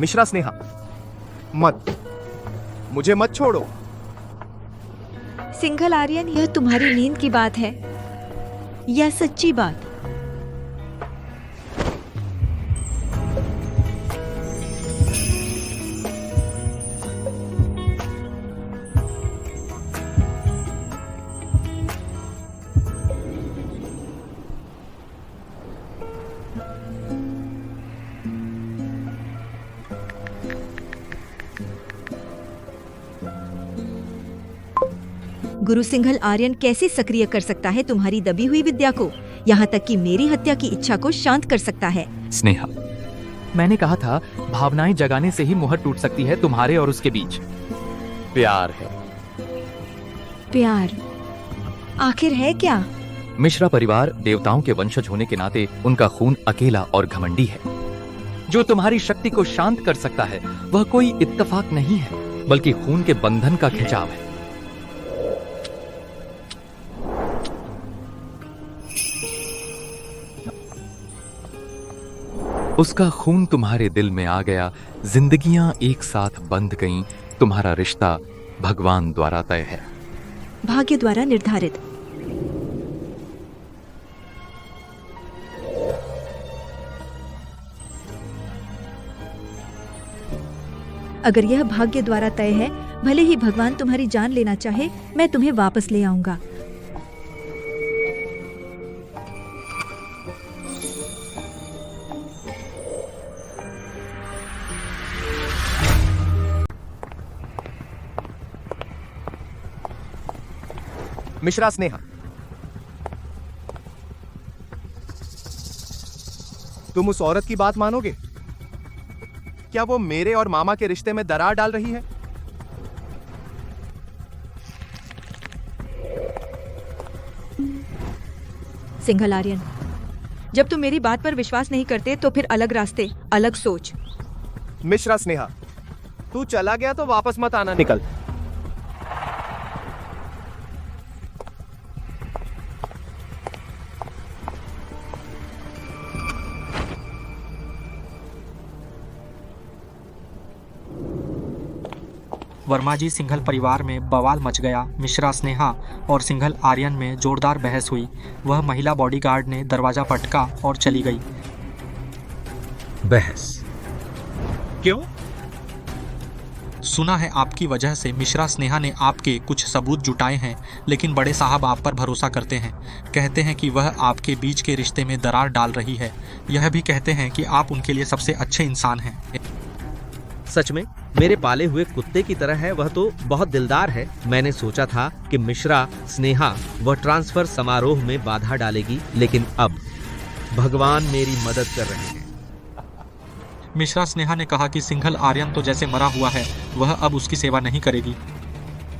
मिश्रा स्नेहा, मत, मुझे मत छोड़ो। सिंघल आर्यन, यह तुम्हारी नींद की बात है या सच्ची बात? गुरु सिंघल आर्यन कैसे सक्रिय कर सकता है तुम्हारी दबी हुई विद्या को, यहाँ तक कि मेरी हत्या की इच्छा को शांत कर सकता है। स्नेहा, मैंने कहा था भावनाएं जगाने से ही मुहर टूट सकती है तुम्हारे और उसके बीच। प्यार है। प्यार आखिर है क्या? मिश्रा परिवार देवताओं के वंशज होने के नाते उनका खून अकेला और घमंडी है। जो तुम्हारी शक्ति को शांत कर सकता है वह कोई इत्तेफाक नहीं है, बल्कि खून के बंधन का खिंचाव है। उसका खून तुम्हारे दिल में आ गया, जिंदगियां एक साथ बंध गईं, तुम्हारा रिश्ता भगवान द्वारा तय है, भाग्य द्वारा निर्धारित। अगर यह भाग्य द्वारा तय है, भले ही भगवान तुम्हारी जान लेना चाहे, मैं तुम्हें वापस ले आऊंगा। मिश्रा स्नेहा, तुम उस औरत की बात मानोगे? क्या वो मेरे और मामा के रिश्ते में दरार डाल रही है? सिंघल आर्यन, जब तुम मेरी बात पर विश्वास नहीं करते तो फिर अलग रास्ते, अलग सोच। मिश्रा स्नेहा, तू चला गया तो वापस मत आना, निकल। वर्मा जी, सिंघल परिवार में बवाल मच गया। मिश्रा स्नेहा और सिंघल आर्यन में जोरदार बहस हुई। वह महिला बॉडीगार्ड ने दरवाजा पटका और चली गई। बहस क्यों? सुना है आपकी वजह से मिश्रा स्नेहा ने आपके कुछ सबूत जुटाए हैं, लेकिन बड़े साहब आप पर भरोसा करते हैं। कहते हैं कि वह आपके बीच के रिश्ते में दरार डाल रही है। यह भी कहते हैं कि आप उनके लिए सबसे अच्छे इंसान हैं। सच में मेरे पाले हुए कुत्ते की तरह है, वह तो बहुत दिलदार है। मैंने सोचा था कि मिश्रा स्नेहा वह ट्रांसफर समारोह में बाधा डालेगी, लेकिन अब भगवान मेरी मदद कर रहे हैं। मिश्रा स्नेहा ने कहा कि सिंघल आर्यन तो जैसे मरा हुआ है, वह अब उसकी सेवा नहीं करेगी।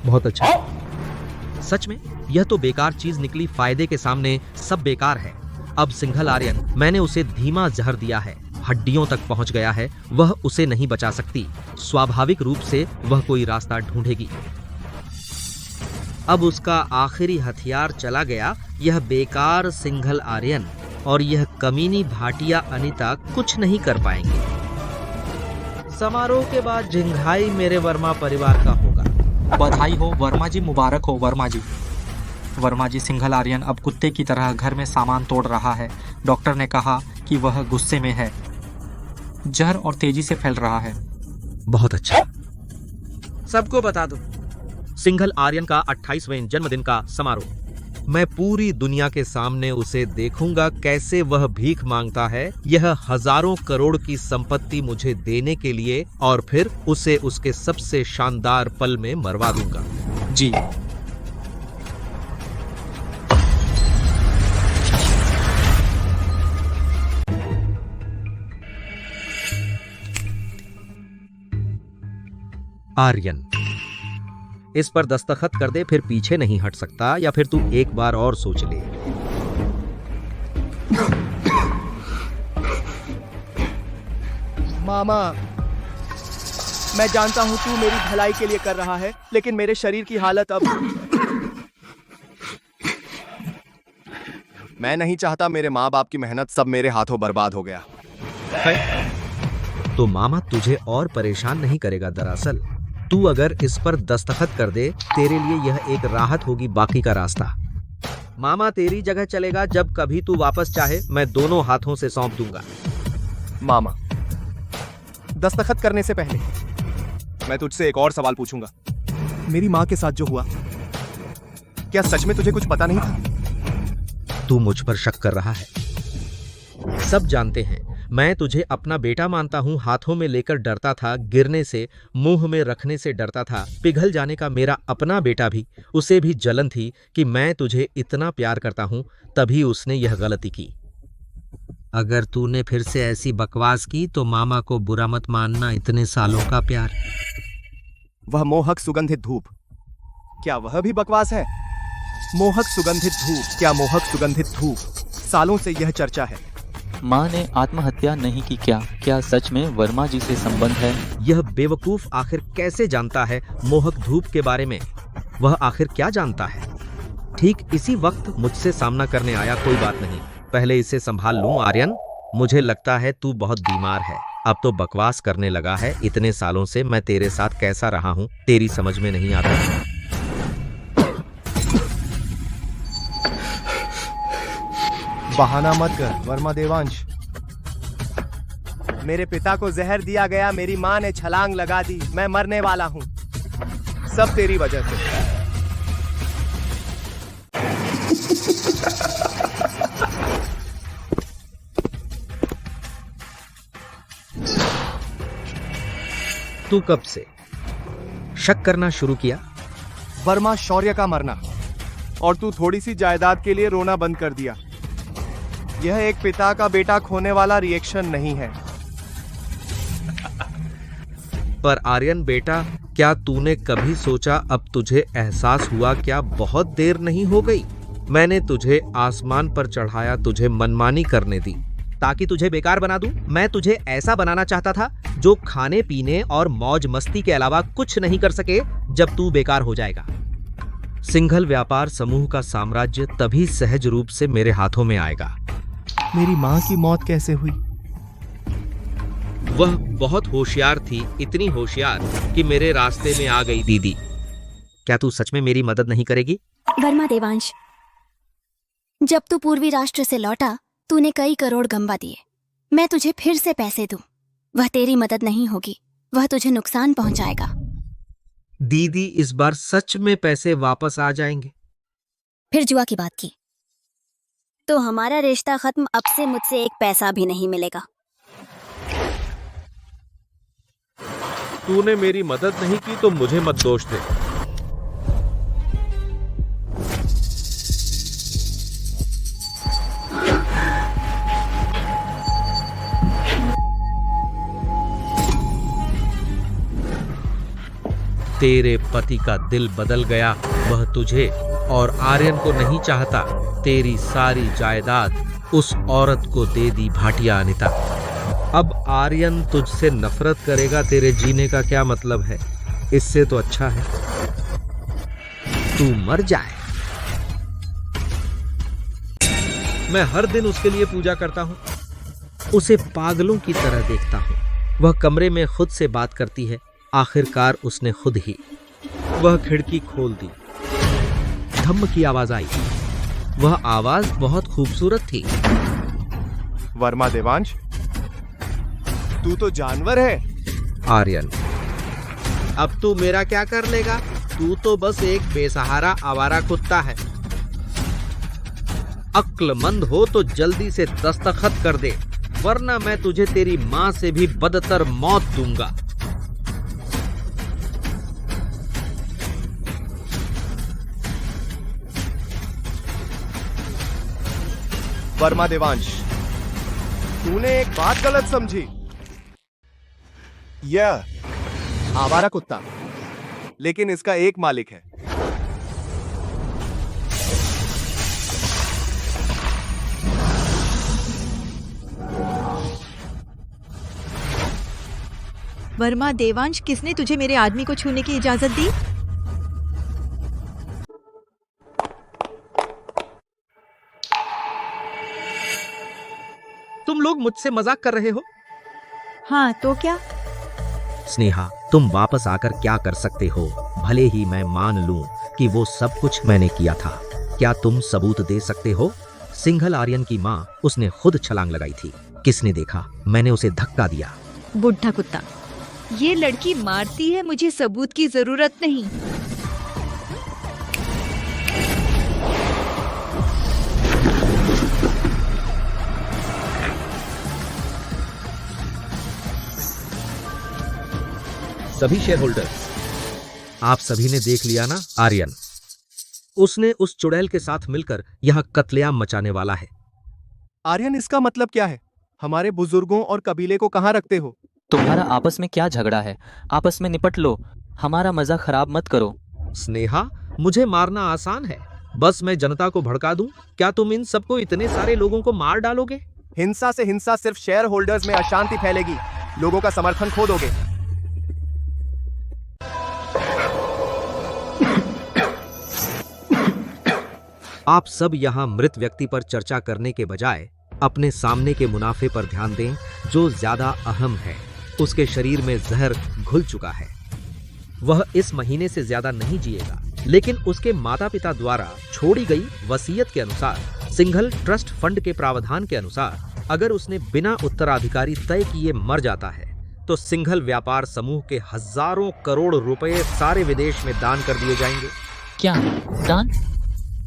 बहुत अच्छा। सच में यह तो बेकार चीज निकली, फायदे के सामने सब बेकार है। अब सिंघल आर्यन, मैंने उसे धीमा जहर दिया है, हड्डियों तक पहुंच गया है, वह उसे नहीं बचा सकती। स्वाभाविक रूप से वह कोई रास्ता ढूंढेगी। अब उसका आखिरी हथियार चला गया, यह बेकार सिंघल आर्यन और यह कमीनी भाटिया अनीता कुछ नहीं कर पाएंगे। समारोह के बाद जिंघाई मेरे वर्मा परिवार का होगा। बधाई हो वर्मा जी, मुबारक हो वर्मा जी। वर्मा जी, सिंघल आर्यन अब कुत्ते की तरह घर में सामान तोड़ रहा है। डॉक्टर ने कहा कि वह गुस्से में है। जहर और तेजी से फैल रहा है। बहुत अच्छा। सबको बता दो, सिंघल आर्यन का 28वें जन्मदिन का समारोह। मैं पूरी दुनिया के सामने उसे देखूंगा कैसे वह भीख मांगता है, यह हजारों करोड़ की संपत्ति मुझे देने के लिए, और फिर उसे उसके सबसे शानदार पल में मरवा दूंगा। जी। आर्यन, इस पर दस्तखत कर दे, फिर पीछे नहीं हट सकता, या फिर तू एक बार और सोच ले। मामा, मैं जानता हूं तू मेरी भलाई के लिए कर रहा है, लेकिन मेरे शरीर की हालत अब। मैं नहीं चाहता मेरे माँ बाप की मेहनत सब मेरे हाथों बर्बाद हो गया। तो मामा तुझे और परेशान नहीं करेगा। दरअसल तू अगर इस पर दस्तखत कर दे, तेरे लिए यह एक राहत होगी बाकी का रास्ता। मामा तेरी जगह चलेगा, जब कभी तू वापस चाहे मैं दोनों हाथों से सौंप दूंगा। मामा, दस्तखत करने से पहले मैं तुझसे एक और सवाल पूछूंगा। मेरी माँ के साथ जो हुआ, क्या सच में तुझे कुछ पता नहीं था? तू मुझ पर शक कर रहा है? सब जानते हैं मैं तुझे अपना बेटा मानता हूँ। हाथों में लेकर डरता था, गिरने से, मुंह में रखने से डरता था। पिघल जाने का मेरा अपना बेटा भी, उसे भी जलन थी कि मैं तुझे इतना प्यार करता हूँ, तभी उसने यह गलती की। अगर तूने फिर से ऐसी बकवास की तो मामा को बुरा मत मानना। इतने सालों का प्यार। वह मोहक सुगंधित धूप, क्या वह भी बकवास है? मोहक सुगंधित धूप, क्या मोहक सुगंधित धूप? सालों से यह चर्चा है। माँ ने आत्महत्या नहीं की क्या? क्या सच में वर्मा जी से संबंध है? यह बेवकूफ आखिर कैसे जानता है मोहक धूप के बारे में? वह आखिर क्या जानता है? ठीक इसी वक्त मुझसे सामना करने आया। कोई बात नहीं, पहले इसे संभाल लूं। आर्यन, मुझे लगता है तू बहुत बीमार है। अब तो बकवास करने लगा है। इतने सालों से मैं तेरे साथ कैसा रहा हूं, तेरी समझ में नहीं आता। बहाना मत कर वर्मा देवांश। मेरे पिता को जहर दिया गया, मेरी माँ ने छलांग लगा दी, मैं मरने वाला हूँ। सब तेरी वजह से। तू कब से शक करना शुरू किया? वर्मा शौर्य का मरना, और तू थोड़ी सी जायदाद के लिए रोना बंद कर दिया। यह एक पिता का बेटा खोने वाला रिएक्शन नहीं है। पर आर्यन बेटा, क्या तूने कभी सोचा, अब तुझे एहसास हुआ क्या बहुत देर नहीं हो गई? मैंने तुझे आसमान पर चढ़ाया, तुझे मनमानी करने दी ताकि तुझे बेकार बना दूं। मैं तुझे ऐसा बनाना चाहता था जो खाने पीने और मौज मस्ती के अलावा कुछ नहीं कर सके जब तू बेकार हो जाएगा। सिंघल व्यापार समूह का साम्राज्य तभी सहज रूप से मेरे हाथों में आएगा। मेरी माँ की मौत कैसे हुई? वह बहुत होशियार थी, इतनी होशियार कि मेरे रास्ते में आ गई। दीदी, क्या तू सच में मेरी मदद नहीं करेगी? वर्मा देवांश, जब तू पूर्वी राष्ट्र से लौटा, तूने कई करोड़ गंवा दिए। मैं तुझे फिर से पैसे दूं, वह तेरी मदद नहीं होगी, वह तुझे नुकसान पहुंचाएगा। दीदी, इस बार सच में पैसे वापस आ जाएंगे? फिर जुआ की बात की तो हमारा रिश्ता खत्म। अब से मुझसे एक पैसा भी नहीं मिलेगा। तूने मेरी मदद नहीं की तो मुझे मत दोष दे। तेरे पति का दिल बदल गया, वह तुझे और आर्यन को नहीं चाहता। तेरी सारी जायदाद उस औरत को दे दी, भाटिया अनिता। अब आर्यन तुझसे नफरत करेगा, तेरे जीने का क्या मतलब है? इससे तो अच्छा है तू मर जाए। मैं हर दिन उसके लिए पूजा करता हूं, उसे पागलों की तरह देखता हूं। वह कमरे में खुद से बात करती है। आखिरकार उसने खुद ही वह खिड़की खोल दी। धम्म की आवाज आई। वह आवाज बहुत खूबसूरत थी। वर्मा देवांश, तू तो जानवर है। आर्यन, अब तू मेरा क्या कर लेगा? तू तो बस एक बेसहारा आवारा कुत्ता है। अक्लमंद हो तो जल्दी से दस्तखत कर दे, वरना मैं तुझे तेरी मां से भी बदतर मौत दूंगा। वर्मा देवांश, तूने एक बात गलत समझी। यह आवारा कुत्ता, लेकिन इसका एक मालिक है। वर्मा देवांश, किसने तुझे मेरे आदमी को छूने की इजाजत दी? तुम लोग मुझसे मजाक कर रहे हो? हाँ तो क्या? स्नेहा, तुम वापस आकर क्या कर सकते हो? भले ही मैं मान लूं कि वो सब कुछ मैंने किया था, क्या तुम सबूत दे सकते हो? सिंघल आर्यन की माँ, उसने खुद छलांग लगाई थी। किसने देखा? मैंने उसे धक्का दिया। बुढ़ा कुत्ता, ये लड़की मारती है, मुझे सबूत की जरूरत नहीं। सभी शेयर होल्डर, आप सभी ने देख लिया ना, आर्यन उसने उस चुड़ैल के साथ मिलकर यहाँ कत्लेआम मचाने वाला है। आर्यन, इसका मतलब क्या है? हमारे बुजुर्गों और कबीले को कहाँ रखते हो? तुम्हारा आपस में क्या झगड़ा है? आपस में निपट लो, हमारा मजा खराब मत करो। स्नेहा, मुझे मारना आसान है, बस मैं जनता को भड़का दूं। क्या तुम इन सबको, इतने सारे लोगों को मार डालोगे? हिंसा से हिंसा सिर्फ शेयर होल्डर्स में अशांति फैलेगी, लोगों का समर्थन खो दोगे। आप सब यहाँ मृत व्यक्ति पर चर्चा करने के बजाय अपने सामने के मुनाफे पर ध्यान दें, जो ज्यादा अहम है। उसके शरीर में जहर घुल चुका है, वह इस महीने से ज्यादा नहीं जिएगा, लेकिन उसके माता पिता द्वारा छोड़ी गई वसीयत के अनुसार, सिंघल ट्रस्ट फंड के प्रावधान के अनुसार, अगर उसने बिना उत्तराधिकारी तय किए मर जाता है तो सिंघल व्यापार समूह के हजारों करोड़ रुपए सारे विदेश में दान कर दिए जाएंगे। क्या दान?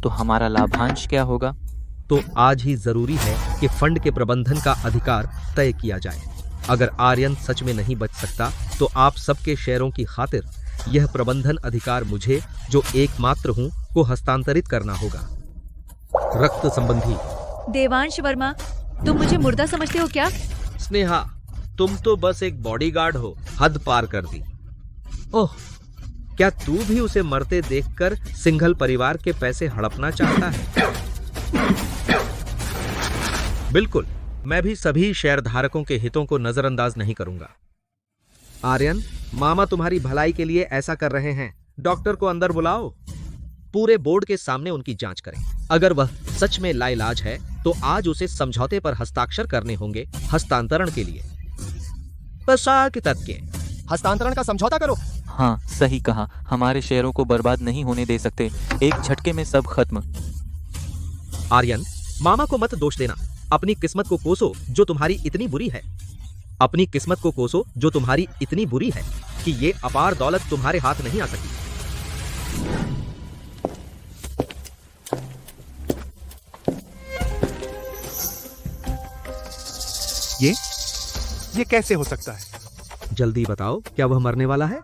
तो हमारा लाभांश क्या होगा? तो आज ही जरूरी है कि फंड के प्रबंधन का अधिकार तय किया जाए। अगर आर्यन सच में नहीं बच सकता तो आप सबके शेयरों की खातिर यह प्रबंधन अधिकार मुझे, जो एकमात्र हूँ, को हस्तांतरित करना होगा। रक्त संबंधी देवांश वर्मा, तुम मुझे मुर्दा समझते हो क्या? स्नेहा, तुम तो बस एक बॉडीगार्ड हो, हद पार कर दी। ओह, क्या तू भी उसे मरते देखकर सिंघल परिवार के पैसे हड़पना चाहता है? बिल्कुल, मैं भी सभी शेयरधारकों के हितों को नजरअंदाज नहीं करूंगा। आर्यन, मामा तुम्हारी भलाई के लिए ऐसा कर रहे हैं। डॉक्टर को अंदर बुलाओ, पूरे बोर्ड के सामने उनकी जांच करें। अगर वह सच में लाइलाज है तो आज उसे समझौते पर हस्ताक्षर करने होंगे हस्तांतरण के लिए। हस्तांतरण का समझौता करो। हाँ, सही कहा, हमारे शेयरों को बर्बाद नहीं होने दे सकते, एक झटके में सब खत्म। आर्यन, मामा को मत दोष देना, अपनी किस्मत को कोसो जो तुम्हारी इतनी बुरी है। अपनी किस्मत को कोसो जो तुम्हारी इतनी बुरी है कि ये अपार दौलत तुम्हारे हाथ नहीं आ सकी। ये कैसे हो सकता है? जल्दी बताओ, क्या वह मरने वाला है?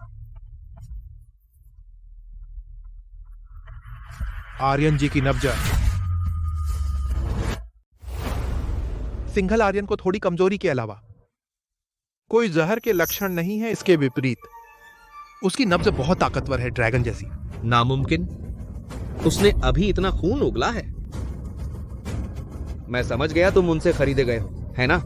आर्यन जी की नब्जा। सिंघल आर्यन को थोड़ी कमजोरी के अलावा कोई जहर के लक्षण नहीं है, इसके विपरीत उसकी नब्ज बहुत ताकतवर है, ड्रैगन जैसी। नामुमकिन, उसने अभी इतना खून उगला है। मैं समझ गया तुम उनसे खरीदे गए हो, है ना?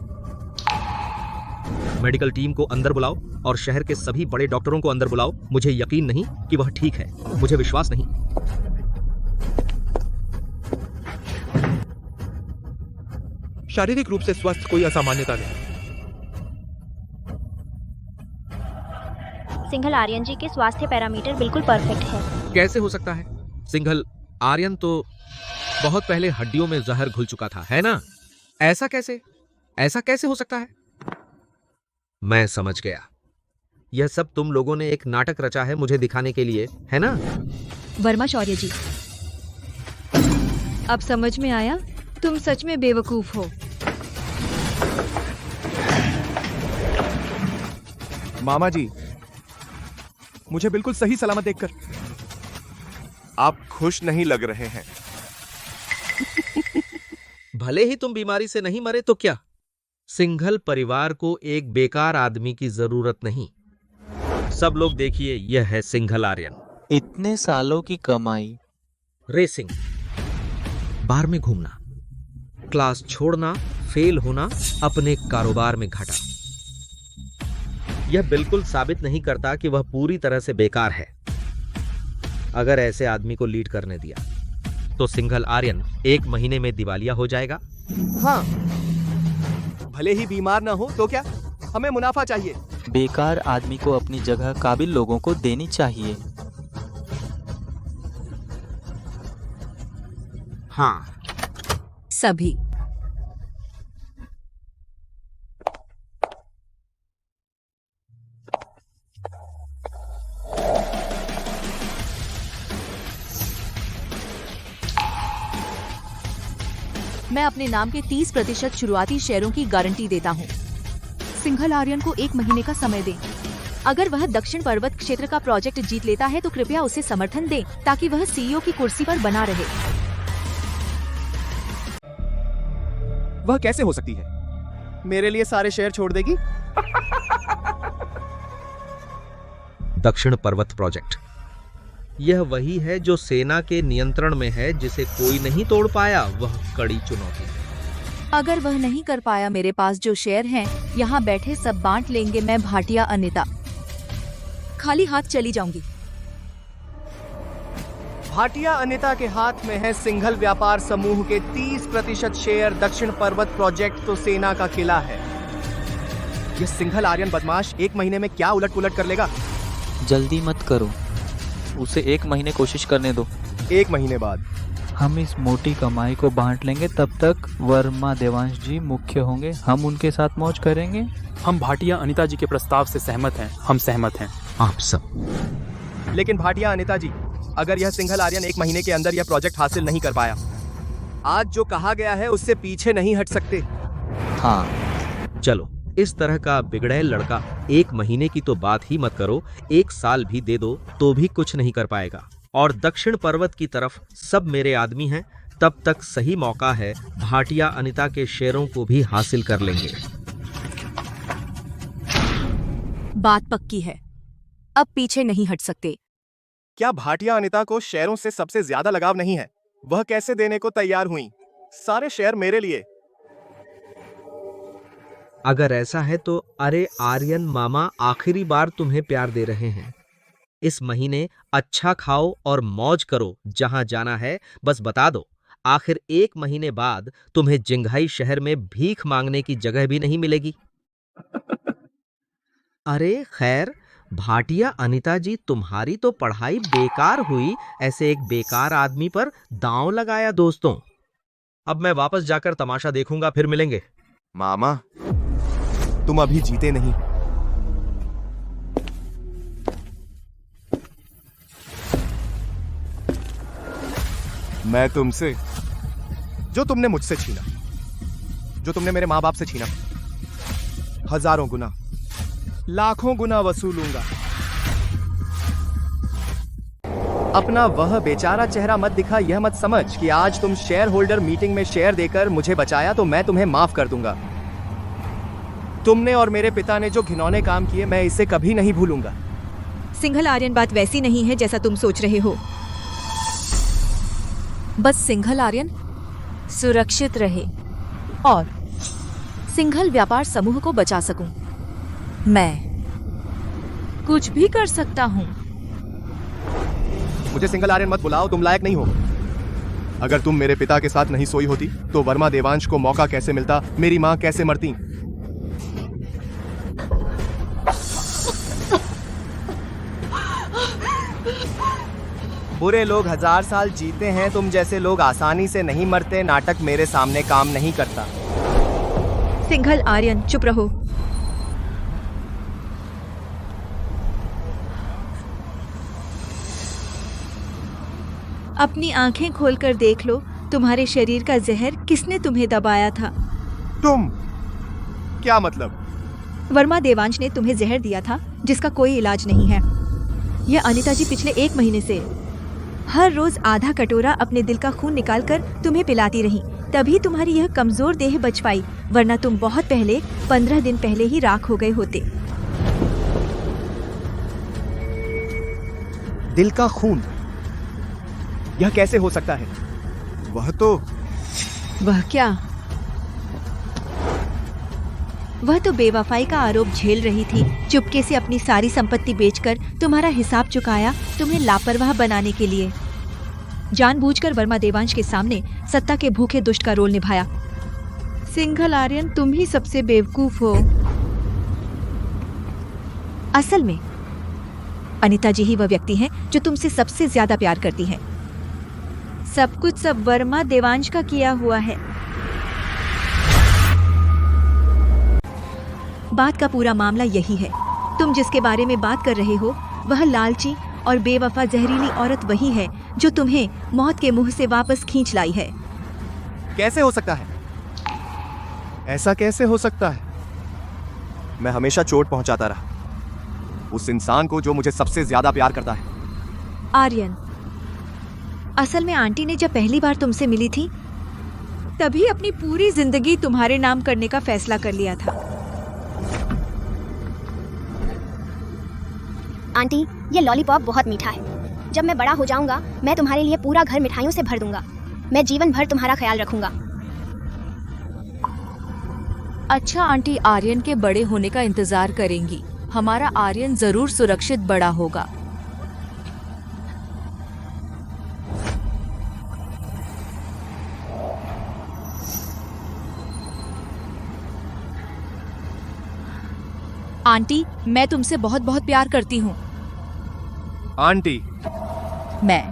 मेडिकल टीम को अंदर बुलाओ और शहर के सभी बड़े डॉक्टरों को अंदर बुलाओ। मुझे यकीन नहीं कि वह ठीक है, मुझे विश्वास नहीं। शारीरिक रूप से स्वस्थ, कोई असामान्यता नहीं। सिंघल आर्यन जी के स्वास्थ्य पैरामीटर बिल्कुल परफेक्ट है। कैसे हो सकता है? सिंघल आर्यन तो बहुत पहले हड्डियों में जहर घुल चुका था, है ना? ऐसा कैसे हो सकता है? मैं समझ गया, यह सब तुम लोगों ने एक नाटक रचा है मुझे दिखाने के लिए, है ना? वर्मा शौर्य जी, अब समझ में आया, तुम सच में बेवकूफ हो। मामा जी, मुझे बिल्कुल सही सलामत देखकर आप खुश नहीं लग रहे हैं। भले ही तुम बीमारी से नहीं मरे तो क्या, सिंघल परिवार को एक बेकार आदमी की जरूरत नहीं। सब लोग देखिए, यह है सिंघल आर्यन। इतने सालों की कमाई, रेसिंग, बार में घूमना, क्लास छोड़ना, फेल होना, अपने कारोबार में घाटा, यह बिल्कुल साबित नहीं करता कि वह पूरी तरह से बेकार है। अगर ऐसे आदमी को लीड करने दिया तो सिंघल आर्यन 1 महीने में दिवालिया हो जाएगा। हाँ, भले ही बीमार ना हो तो क्या, हमें मुनाफा चाहिए। बेकार आदमी को अपनी जगह काबिल लोगों को देनी चाहिए। हाँ, सभी। मैं अपने नाम के 30% शुरुआती शेयरों की गारंटी देता हूँ। सिंघल आर्यन को 1 महीने का समय दें। अगर वह दक्षिण पर्वत क्षेत्र का प्रोजेक्ट जीत लेता है तो कृपया उसे समर्थन दें ताकि वह सीईओ की कुर्सी पर बना रहे। वह कैसे हो सकती है? मेरे लिए सारे शेयर छोड़ देगी? दक्षिण पर्वत प्रोजेक्ट, यह वही है जो सेना के नियंत्रण में है, जिसे कोई नहीं तोड़ पाया। वह कड़ी चुनौती है। अगर वह नहीं कर पाया, मेरे पास जो शेयर हैं, यहाँ बैठे सब बांट लेंगे। मैं भाटिया अनिता खाली हाथ चली जाऊंगी। भाटिया अनिता के हाथ में है सिंघल व्यापार समूह के 30% शेयर। दक्षिण पर्वत प्रोजेक्ट तो सेना का किला है। यह सिंघल आर्यन बदमाश 1 महीने में क्या उलट पुलट कर लेगा? जल्दी मत करो, उसे 1 महीने कोशिश करने दो। 1 महीने बाद हम इस मोटी कमाई को बांट लेंगे। तब तक वर्मा देवांश जी मुख्य होंगे। हम उनके साथ मौज करेंगे। हम भाटिया अनिता जी के प्रस्ताव से सहमत हैं। हम सहमत हैं। आप सब। लेकिन भाटिया अनिता जी, अगर यह सिंघल आर्यन 1 महीने के अंदर यह प्रोजेक्ट हासिल नहीं कर पाया, आज जो कहा गया है उससे पीछे नहीं हट सकते। हाँ, चलो, इस तरह का बिगड़ैल लड़का 1 महीने की तो बात ही मत करो, 1 साल भी दे दो तो भी कुछ नहीं कर पाएगा। और दक्षिण पर्वत की तरफ सब मेरे आदमी हैं। तब तक सही मौका है, भाटिया अनिता के शेयरों को भी हासिल कर लेंगे। बात पक्की है, अब पीछे नहीं हट सकते। क्या भाटिया अनिता को शेयरों से सबसे ज्यादा लगाव नहीं है? वह कैसे देने को तैयार हुई? सारे शेयर मेरे लिए। अगर ऐसा है तो अरे आर्यन मामा, आखिरी बार तुम्हें प्यार दे रहे हैं। इस महीने अच्छा खाओ और मौज करो। जहां जाना है बस बता दो। आखिर 1 महीने बाद तुम्हें जिंघाई शहर में भीख मांगने की जगह भी नहीं मिलेगी। अरे खैर, भाटिया अनिता जी, तुम्हारी तो पढ़ाई बेकार हुई। ऐसे एक बेकार आदमी पर दांव लगाया दोस्तों। अब मैं वापस जाकर तमाशा देखूंगा, फिर मिलेंगे। मामा, तुम अभी जीते नहीं। मैं तुमसे, जो तुमने मुझसे छीना, जो तुमने मेरे माँ बाप से छीना, 1000 गुना, लाखों गुना वसूलूंगा। अपना वह बेचारा चेहरा मत दिखा। यह मत समझ कि आज तुम शेयर होल्डर मीटिंग में शेयर देकर मुझे बचाया तो मैं तुम्हें माफ कर दूंगा। तुमने और मेरे पिता ने जो घिनौने काम किए, मैं इसे कभी नहीं भूलूंगा। सिंघल आर्यन बात वैसी नहीं है जैसा तुम सोच रहे हो। बस सिंघल आर्यन सुरक्षित रहे और सिंघल व्यापार समूह को बचा सकूं। मैं कुछ भी कर सकता हूं। मुझे सिंघल आर्यन मत बुलाओ, तुम लायक नहीं हो। अगर तुम मेरे पिता के साथ नहीं सोई होती तो वर्मा देवांश को मौका कैसे मिलता, मेरी माँ कैसे मरती। बुरे लोग 1000 साल जीते हैं, तुम जैसे लोग आसानी से नहीं मरते। नाटक मेरे सामने काम नहीं करता। सिंघल आर्यन, चुप रहो। अपनी आंखें खोलकर देख लो, तुम्हारे शरीर का जहर किसने तुम्हें दबाया था? तुम। क्या मतलब? वर्मा देवांश ने तुम्हें जहर दिया था जिसका कोई इलाज नहीं है। यह अनिता जी पिछले 1 महीने से हर रोज आधा कटोरा अपने दिल का खून निकालकर तुम्हें पिलाती रही, तभी तुम्हारी यह कमजोर देह बच पाई, वरना तुम बहुत पहले 15 दिन पहले ही राख हो गए होते। दिल का खून? यह कैसे हो सकता है? वह क्या? वह तो बेवफाई का आरोप झेल रही थी। चुपके से अपनी सारी संपत्ति बेचकर तुम्हारा हिसाब चुकाया, तुम्हें लापरवाह बनाने के लिए। जानबूझकर वर्मा देवांश के सामने सत्ता के भूखे दुष्ट का रोल निभाया। सिंघल आर्यन, तुम ही सबसे बेवकूफ हो। असल में अनीता जी ही वह व्यक्ति हैं जो तुमसे सबसे ज्यादा प्यार करती हैं। सब कुछ सब वर्मा देवांश का किया हुआ है। बात का पूरा मामला यही है। तुम जिसके बारे में बात कर रहे हो वह लालची और बेवफा जहरीली औरत वही है जो तुम्हें मौत के मुंह से वापस खींच लाई है। कैसे हो सकता है? ऐसा कैसे हो सकता है? मैं हमेशा चोट पहुंचाता रहा उस इंसान को जो मुझे सबसे ज्यादा प्यार करता है। आर्यन, असल में आंटी ने जब पहली बार तुमसे मिली थी तभी अपनी पूरी जिंदगी तुम्हारे नाम करने का फैसला कर लिया था। आंटी, ये लॉलीपॉप बहुत मीठा है। जब मैं बड़ा हो जाऊंगा मैं तुम्हारे लिए पूरा घर मिठाइयों से भर दूंगा। मैं जीवन भर तुम्हारा ख्याल रखूंगा। अच्छा आंटी आर्यन के बड़े होने का इंतजार करेंगी। हमारा आर्यन जरूर सुरक्षित बड़ा होगा। आंटी, मैं तुमसे बहुत बहुत प्यार करती हूँ। आंटी, मैं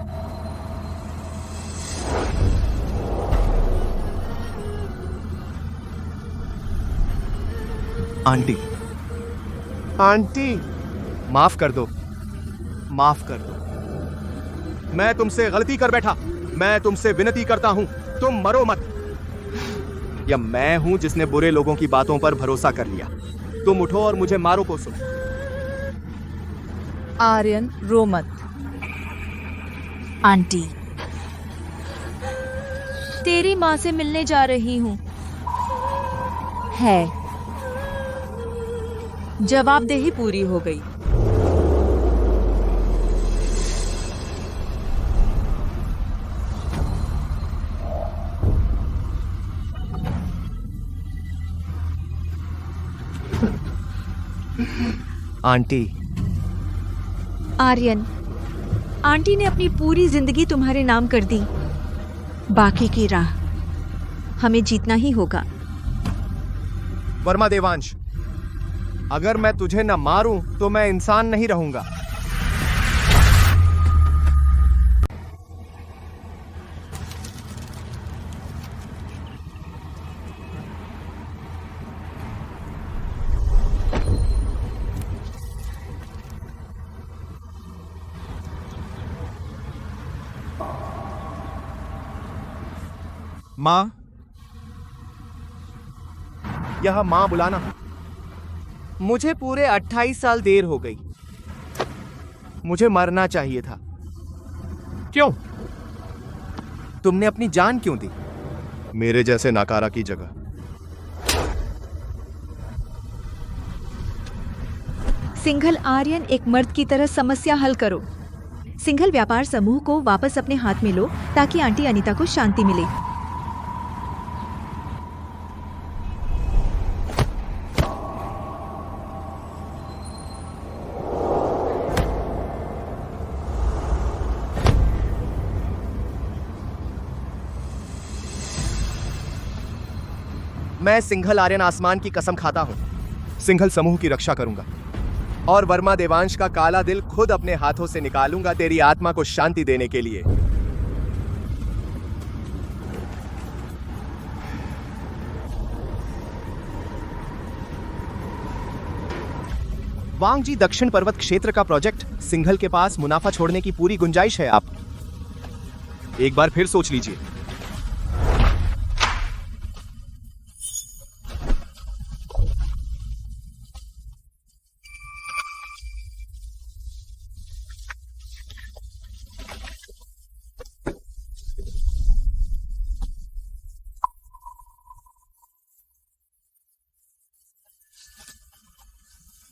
आंटी, आंटी, माफ कर दो, माफ कर दो। मैं तुमसे गलती कर बैठा। मैं तुमसे विनती करता हूं, तुम मरो मत। या मैं हूं जिसने बुरे लोगों की बातों पर भरोसा कर लिया? तुम उठो और मुझे मारो कोसो। आर्यन, रो मत। आंटी, तेरी माँ से मिलने जा रही हूँ। है जवाबदेही पूरी हो गई। आंटी, आर्यन, आंटी ने अपनी पूरी जिंदगी तुम्हारे नाम कर दी। बाकी की राह हमें जीतना ही होगा। वर्मा देवांश, अगर मैं तुझे न मारूं तो मैं इंसान नहीं रहूंगा। माँ, यह माँ बुलाना। मुझे पूरे 28 साल देर हो गई। मुझे मरना चाहिए था। क्यों? तुमने अपनी जान क्यों दी मेरे जैसे नाकारा की जगह? सिंघल आर्यन, एक मर्द की तरह समस्या हल करो। सिंघल व्यापार समूह को वापस अपने हाथ में लो ताकि आंटी अनीता को शांति मिले। मैं सिंघल आर्यन आसमान की कसम खाता हूं, सिंघल समूह की रक्षा करूंगा और वर्मा देवांश का काला दिल खुद अपने हाथों से निकालूंगा तेरी आत्मा को शांति देने के लिए। वांग जी, दक्षिण पर्वत क्षेत्र का प्रोजेक्ट सिंघल के पास मुनाफा छोड़ने की पूरी गुंजाइश है। आप एक बार फिर सोच लीजिए।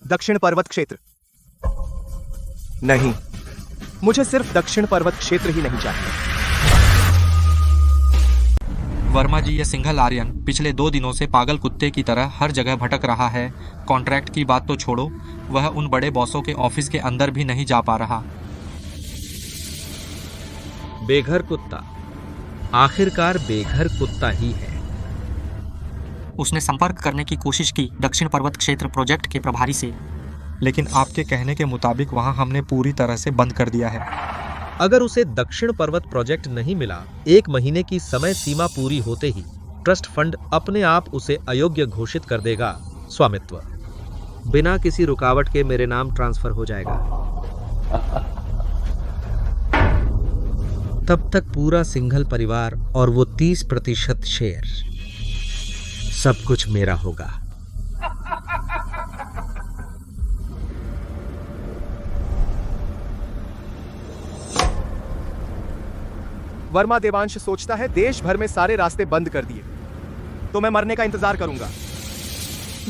दक्षिण पर्वत क्षेत्र नहीं, मुझे सिर्फ दक्षिण पर्वत क्षेत्र ही नहीं चाहिए। वर्मा जी, ये सिंघल आर्यन पिछले 2 दिनों से पागल कुत्ते की तरह हर जगह भटक रहा है। कॉन्ट्रैक्ट की बात तो छोड़ो, वह उन बड़े बॉसों के ऑफिस के अंदर भी नहीं जा पा रहा। बेघर कुत्ता आखिरकार बेघर कुत्ता ही है। उसने संपर्क करने की कोशिश की दक्षिण पर्वत क्षेत्र प्रोजेक्ट के प्रभारी से, लेकिन आपके कहने के मुताबिक वहाँ हमने पूरी तरह से बंद कर दिया है। अगर उसे दक्षिण पर्वत प्रोजेक्ट नहीं मिला, 1 महीने की समय सीमा पूरी होते ही ट्रस्ट फंड अपने आप उसे अयोग्य घोषित कर देगा। स्वामित्व बिना किसी रुकावट के मेरे नाम ट्रांसफर हो जाएगा। तब तक पूरा सिंघल परिवार और वो 30% शेयर, सब कुछ मेरा होगा। वर्मा देवांश सोचता है देश भर में सारे रास्ते बंद कर दिए तो मैं मरने का इंतजार करूंगा।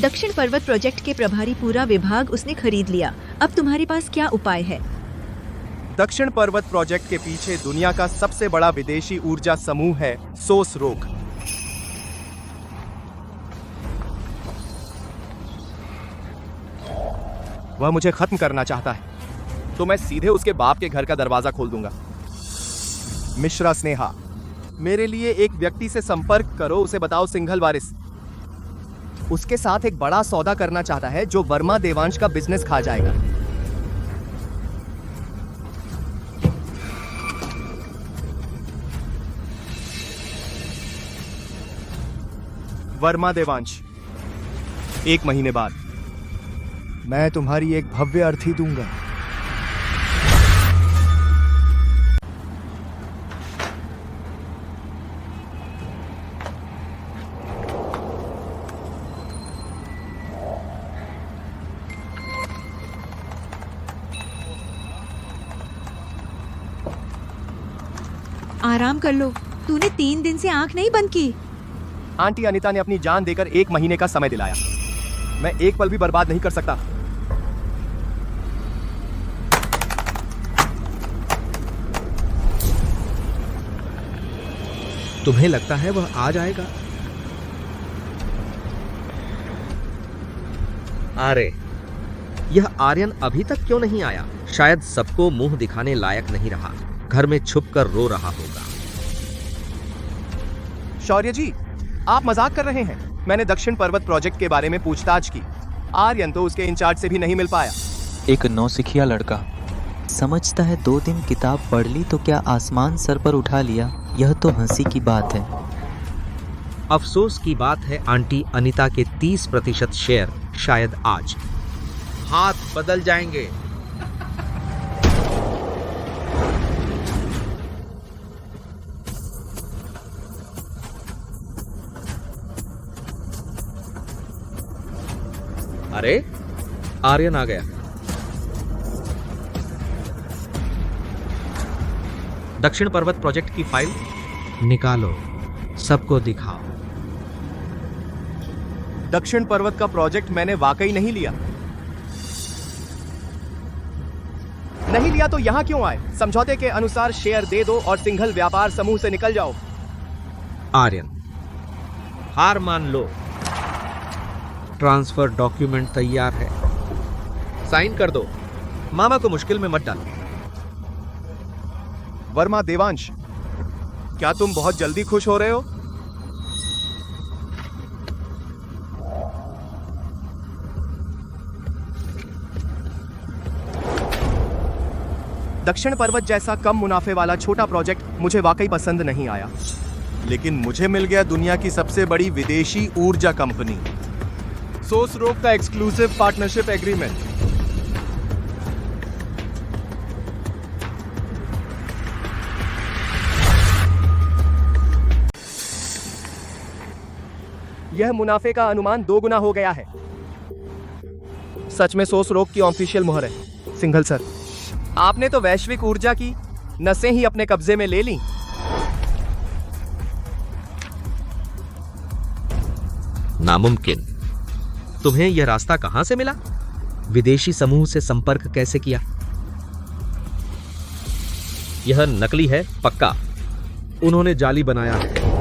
दक्षिण पर्वत प्रोजेक्ट के प्रभारी पूरा विभाग उसने खरीद लिया। अब तुम्हारे पास क्या उपाय है? दक्षिण पर्वत प्रोजेक्ट के पीछे दुनिया का सबसे बड़ा विदेशी ऊर्जा समूह है सोसरोक। वह मुझे खत्म करना चाहता है तो मैं सीधे उसके बाप के घर का दरवाजा खोल दूंगा। मिश्रा स्नेहा, मेरे लिए एक व्यक्ति से संपर्क करो, उसे बताओ सिंघल वारिस उसके साथ एक बड़ा सौदा करना चाहता है जो वर्मा देवांश का बिजनेस खा जाएगा। वर्मा देवांश, 1 महीने बाद मैं तुम्हारी एक भव्य अर्थी दूंगा। आराम कर लो, तूने 3 दिन से आंख नहीं बंद की। आंटी अनीता ने अपनी जान देकर 1 महीने का समय दिलाया। मैं एक पल भी बर्बाद नहीं कर सकता। तुम्हें लगता है वह आ जाएगा? अरे, यह आर्यन अभी तक क्यों नहीं आया? शायद सबको मुंह दिखाने लायक नहीं रहा, घर में छुपकर रो रहा होगा। शौर्य जी, आप मजाक कर रहे हैं। मैंने दक्षिण पर्वत प्रोजेक्ट के बारे में पूछताछ की। आर्यन तो उसके इंचार्ज से भी नहीं मिल पाया। एक नौसिखिया लड़का समझता है 2 दिन किताब पढ़ ली तो क्या आसमान सर पर उठा लिया। यह तो हंसी की बात है। अफसोस की बात है आंटी अनीता के 30% शेयर शायद आज हाथ बदल जाएंगे। अरे, आर्यन आ गया। दक्षिण पर्वत प्रोजेक्ट की फाइल निकालो, सबको दिखाओ। दक्षिण पर्वत का प्रोजेक्ट मैंने वाकई नहीं लिया। नहीं लिया तो यहां क्यों आए? समझौते के अनुसार शेयर दे दो और सिंघल व्यापार समूह से निकल जाओ। आर्यन, हार मान लो। ट्रांसफर डॉक्यूमेंट तैयार है, साइन कर दो। मामा को मुश्किल में मत डालो। वर्मा देवांश, क्या तुम बहुत जल्दी खुश हो रहे हो? दक्षिण पर्वत जैसा कम मुनाफे वाला छोटा प्रोजेक्ट मुझे वाकई पसंद नहीं आया, लेकिन मुझे मिल गया दुनिया की सबसे बड़ी विदेशी ऊर्जा कंपनी सोसरोक का एक्सक्लूसिव पार्टनरशिप एग्रीमेंट। यह मुनाफे का अनुमान 2 गुना हो गया है। सच में सोसरोक की ऑफिशियल मुहर है। सिंघल सर, आपने तो वैश्विक ऊर्जा की नसें ही अपने कब्जे में ले ली। नामुमकिन। तुम्हें यह रास्ता कहां से मिला? विदेशी समूह से संपर्क कैसे किया? यह नकली है पक्का, उन्होंने जाली बनाया है।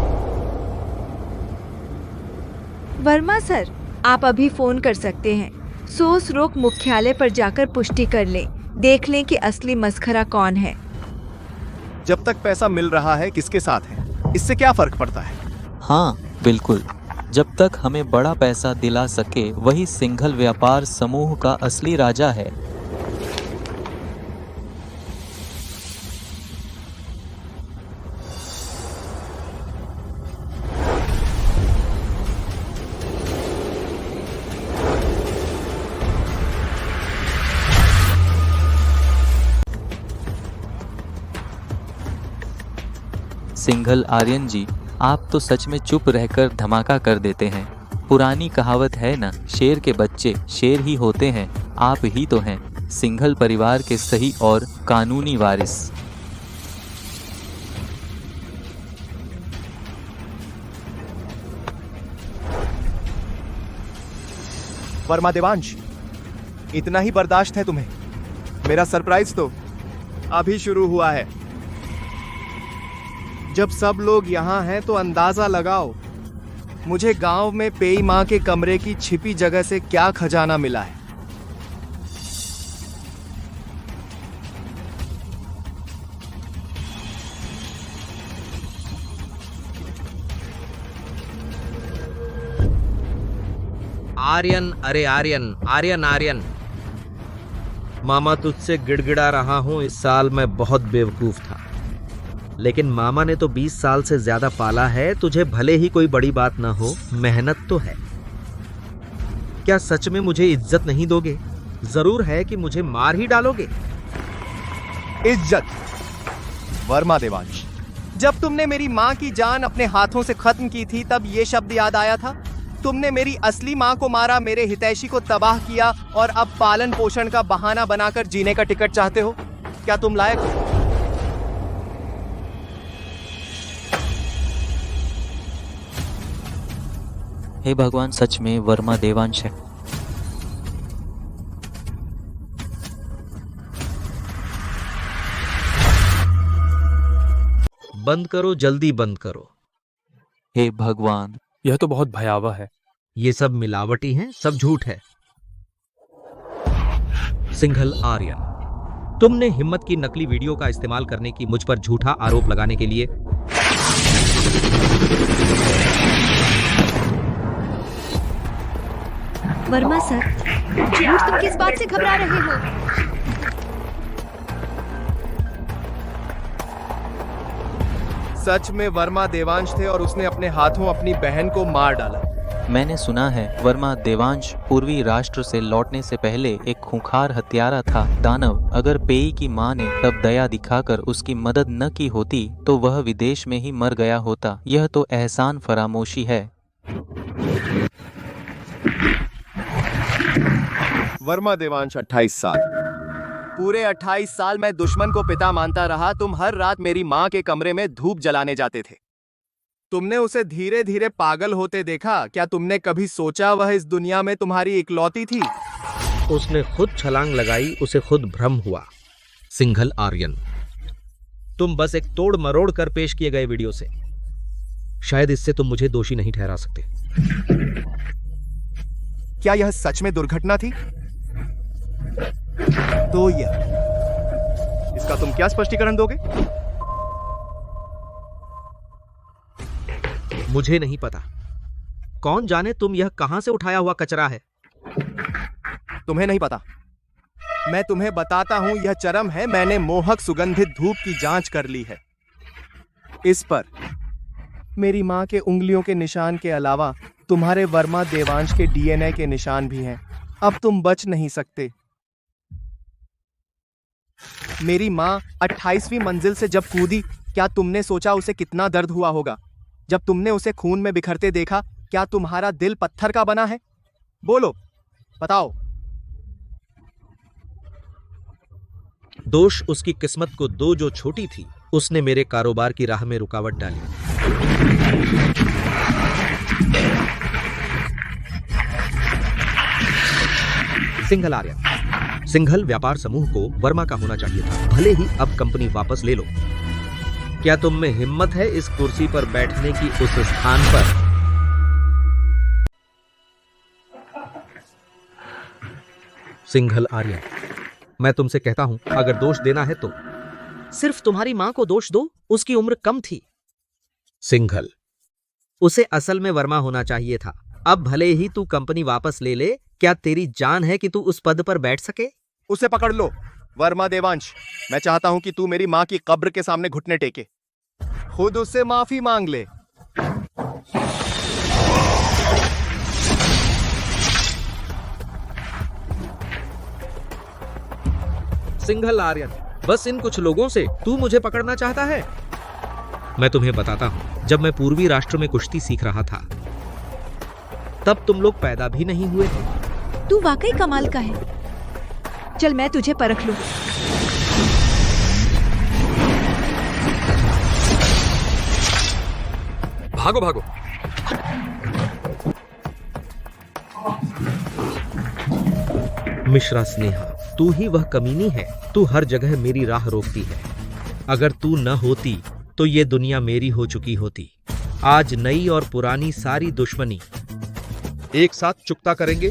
वर्मा सर, आप अभी फोन कर सकते हैं। सोसरोक मुख्यालय पर जाकर पुष्टि कर लें, देख लें कि असली मस्खरा कौन है। जब तक पैसा मिल रहा है किसके साथ है, इससे क्या फर्क पड़ता है? हाँ बिल्कुल। जब तक हमें बड़ा पैसा दिला सके वही सिंघल व्यापार समूह का असली राजा है। सिंघल आर्यन जी, आप तो सच में चुप रहकर धमाका कर देते हैं। पुरानी कहावत है ना, शेर के बच्चे शेर ही होते हैं। आप ही तो हैं सिंघल परिवार के सही और कानूनी वारिस। वर्मा देवांश, इतना ही बर्दाश्त है तुम्हें? मेरा सरप्राइज तो अभी शुरू हुआ है। जब सब लोग यहाँ हैं तो अंदाजा लगाओ मुझे गांव में पेई माँ के कमरे की छिपी जगह से क्या खजाना मिला है। आर्यन, अरे आर्यन, आर्यन, आर्यन। मामा तुझसे गिड़गिड़ा रहा हूं, इस साल मैं बहुत बेवकूफ था, लेकिन मामा ने तो 20 साल से ज्यादा पाला है। तुझे भले ही कोई बड़ी बात ना हो, मेहनत तो है। क्या सच में मुझे इज्जत नहीं दोगे? जरूर है कि मुझे मार ही डालोगे। इज्जत? वर्मा देवांश, जब तुमने मेरी माँ की जान अपने हाथों से खत्म की थी तब ये शब्द याद आया था? तुमने मेरी असली माँ को मारा, मेरे हितैषी को तबाह किया और अब पालन पोषण का बहाना बनाकर जीने का टिकट चाहते हो? क्या तुम लायक हो? हे भगवान, सच में वर्मा देवांश है। बंद करो, जल्दी बंद करो। हे भगवान, यह तो बहुत भयावह है। ये सब मिलावटी हैं, सब झूठ है। सिंघल आर्यन, तुमने हिम्मत की नकली वीडियो का इस्तेमाल करने की मुझ पर झूठा आरोप लगाने के लिए वर्मा सर, झूठ तुम किस बात से घबरा रहे हो? सच में वर्मा देवांश थे और उसने अपने हाथों अपनी बहन को मार डाला। मैंने सुना है वर्मा देवांश पूर्वी राष्ट्र से लौटने से पहले एक खूंखार हत्यारा था, दानव। अगर पेई की मां ने तब दया दिखाकर उसकी मदद न की होती तो वह विदेश में ही मर गया होता। यह तो एहसान फरामोशी है। वर्मा देवांश 28 साल, पूरे 28 साल मैं दुश्मन को पिता मानता रहा। तुम हर रात मेरी माँ के कमरे में धूप जलाने जाते थे। तुमने उसे धीरे धीरे पागल होते देखा। क्या तुमने कभी सोचा वह इस दुनिया में तुम्हारी इकलौती थी? उसने खुद छलांग लगाई, उसे खुद भ्रम हुआ। सिंघल आर्यन, तुम बस एक तोड़ मरोड़ कर पेश किए गए वीडियो से शायद इससे तुम मुझे दोषी नहीं ठहरा सकते। क्या यह सच में दुर्घटना थी? तो इसका तुम क्या स्पष्टीकरण दोगे? मुझे नहीं पता। कौन जाने तुम यह कहां से उठाया हुआ कचरा है। तुम्हें नहीं पता? मैं तुम्हें बताता हूं, यह चरम है। मैंने मोहक सुगंधित धूप की जांच कर ली है। इस पर मेरी मां के उंगलियों के निशान के अलावा तुम्हारे वर्मा देवांश के डीएनए के निशान भी हैं। अब तुम बच नहीं सकते। मेरी मां 28वीं मंजिल से जब कूदी, क्या तुमने सोचा उसे कितना दर्द हुआ होगा? जब तुमने उसे खून में बिखरते देखा, क्या तुम्हारा दिल पत्थर का बना है? बोलो, बताओ। दोष उसकी किस्मत को दो जो छोटी थी। उसने मेरे कारोबार की राह में रुकावट डाली। सिंघल आर्यन, सिंघल व्यापार समूह को वर्मा का होना चाहिए था। भले ही अब कंपनी वापस ले लो। क्या तुम में हिम्मत है इस कुर्सी पर बैठने की उस स्थान पर? सिंघल आर्यन, मैं तुमसे कहता हूं, अगर दोष देना है तो सिर्फ तुम्हारी मां को दोष दो। उसकी उम्र कम थी। सिंघल, उसे असल में वर्मा होना चाहिए था। अब भले ही तू कंपनी वापस ले ले, क्या तेरी जान है कि तू उस पद पर बैठ सके? उसे पकड़ लो वर्मा देवांश। मैं चाहता हूं कि तू मेरी माँ की कब्र के सामने घुटने टेके, खुद उससे माफी मांग ले। सिंघल आर्यन, बस इन कुछ लोगों से तू मुझे पकड़ना चाहता है? मैं तुम्हें बताता हूं, जब मैं पूर्वी राष्ट्र में कुश्ती सीख रहा था तब तुम लोग पैदा भी नहीं हुए थे। तू वाकई कमाल का है। चल मैं तुझे परख लूं। भागो भागो। मिश्रा स्नेहा, तू ही वह कमीनी है। तू हर जगह मेरी राह रोकती है। अगर तू न होती तो ये दुनिया मेरी हो चुकी होती। आज नई और पुरानी सारी दुश्मनी एक साथ चुकता करेंगे।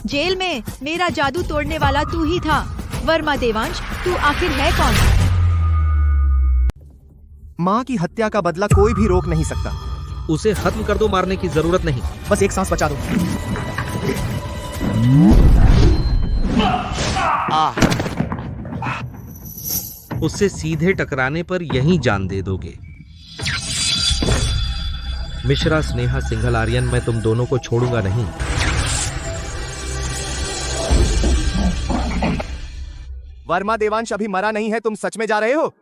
जेल में मेरा जादू तोड़ने वाला तू ही था। वर्मा देवांश, तू आखिर है कौन? माँ की हत्या का बदला कोई भी रोक नहीं सकता। उसे खत्म कर दो, मारने की जरूरत नहीं। बस एक सांस बचा दो। उससे सीधे टकराने पर यहीं जान दे दोगे। मिश्रा स्नेहा सिंघल आर्यन, मैं तुम दोनों को छोड़ूंगा नहीं। वर्मा देवांश अभी मरा नहीं है, तुम सच में जा रहे हो?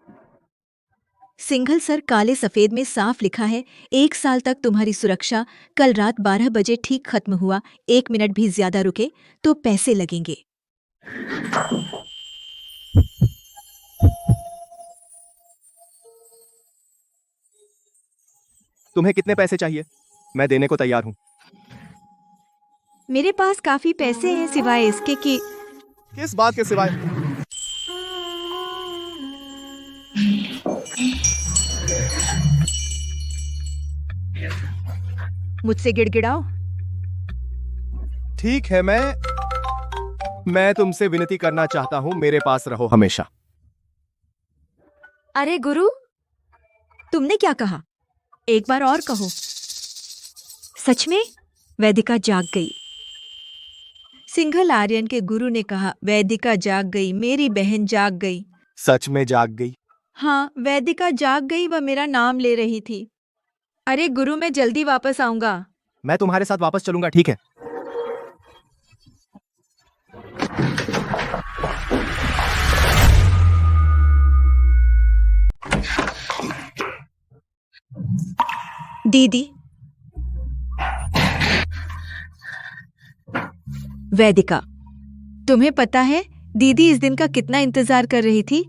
सिंघल सर, काले सफेद में साफ लिखा है, 1 साल तक तुम्हारी सुरक्षा। कल रात 12 बजे ठीक खत्म हुआ। 1 मिनट भी ज्यादा रुके तो पैसे लगेंगे। तुम्हें कितने पैसे चाहिए? मैं देने को तैयार हूं। मेरे पास काफी पैसे हैं, सिवाय इसके कि किस बात के सिवाय? मुझसे गिड़गिड़ाओ। ठीक है, मैं तुमसे विनती करना चाहता हूं, मेरे पास रहो हमेशा। अरे गुरु, तुमने क्या कहा? एक बार और कहो। सच में? वैदिका जाग गई। सिंघल आर्यन के गुरु ने कहा, वैदिका जाग गई, मेरी बहन जाग गई। सच में जाग गई? हाँ, वैदिका जाग गई। वह मेरा नाम ले रही थी। अरे गुरु, मैं जल्दी वापस आऊंगा। मैं तुम्हारे साथ वापस चलूंगा, ठीक है? दीदी, वैदिका, तुम्हें पता है दीदी इस दिन का कितना इंतजार कर रही थी?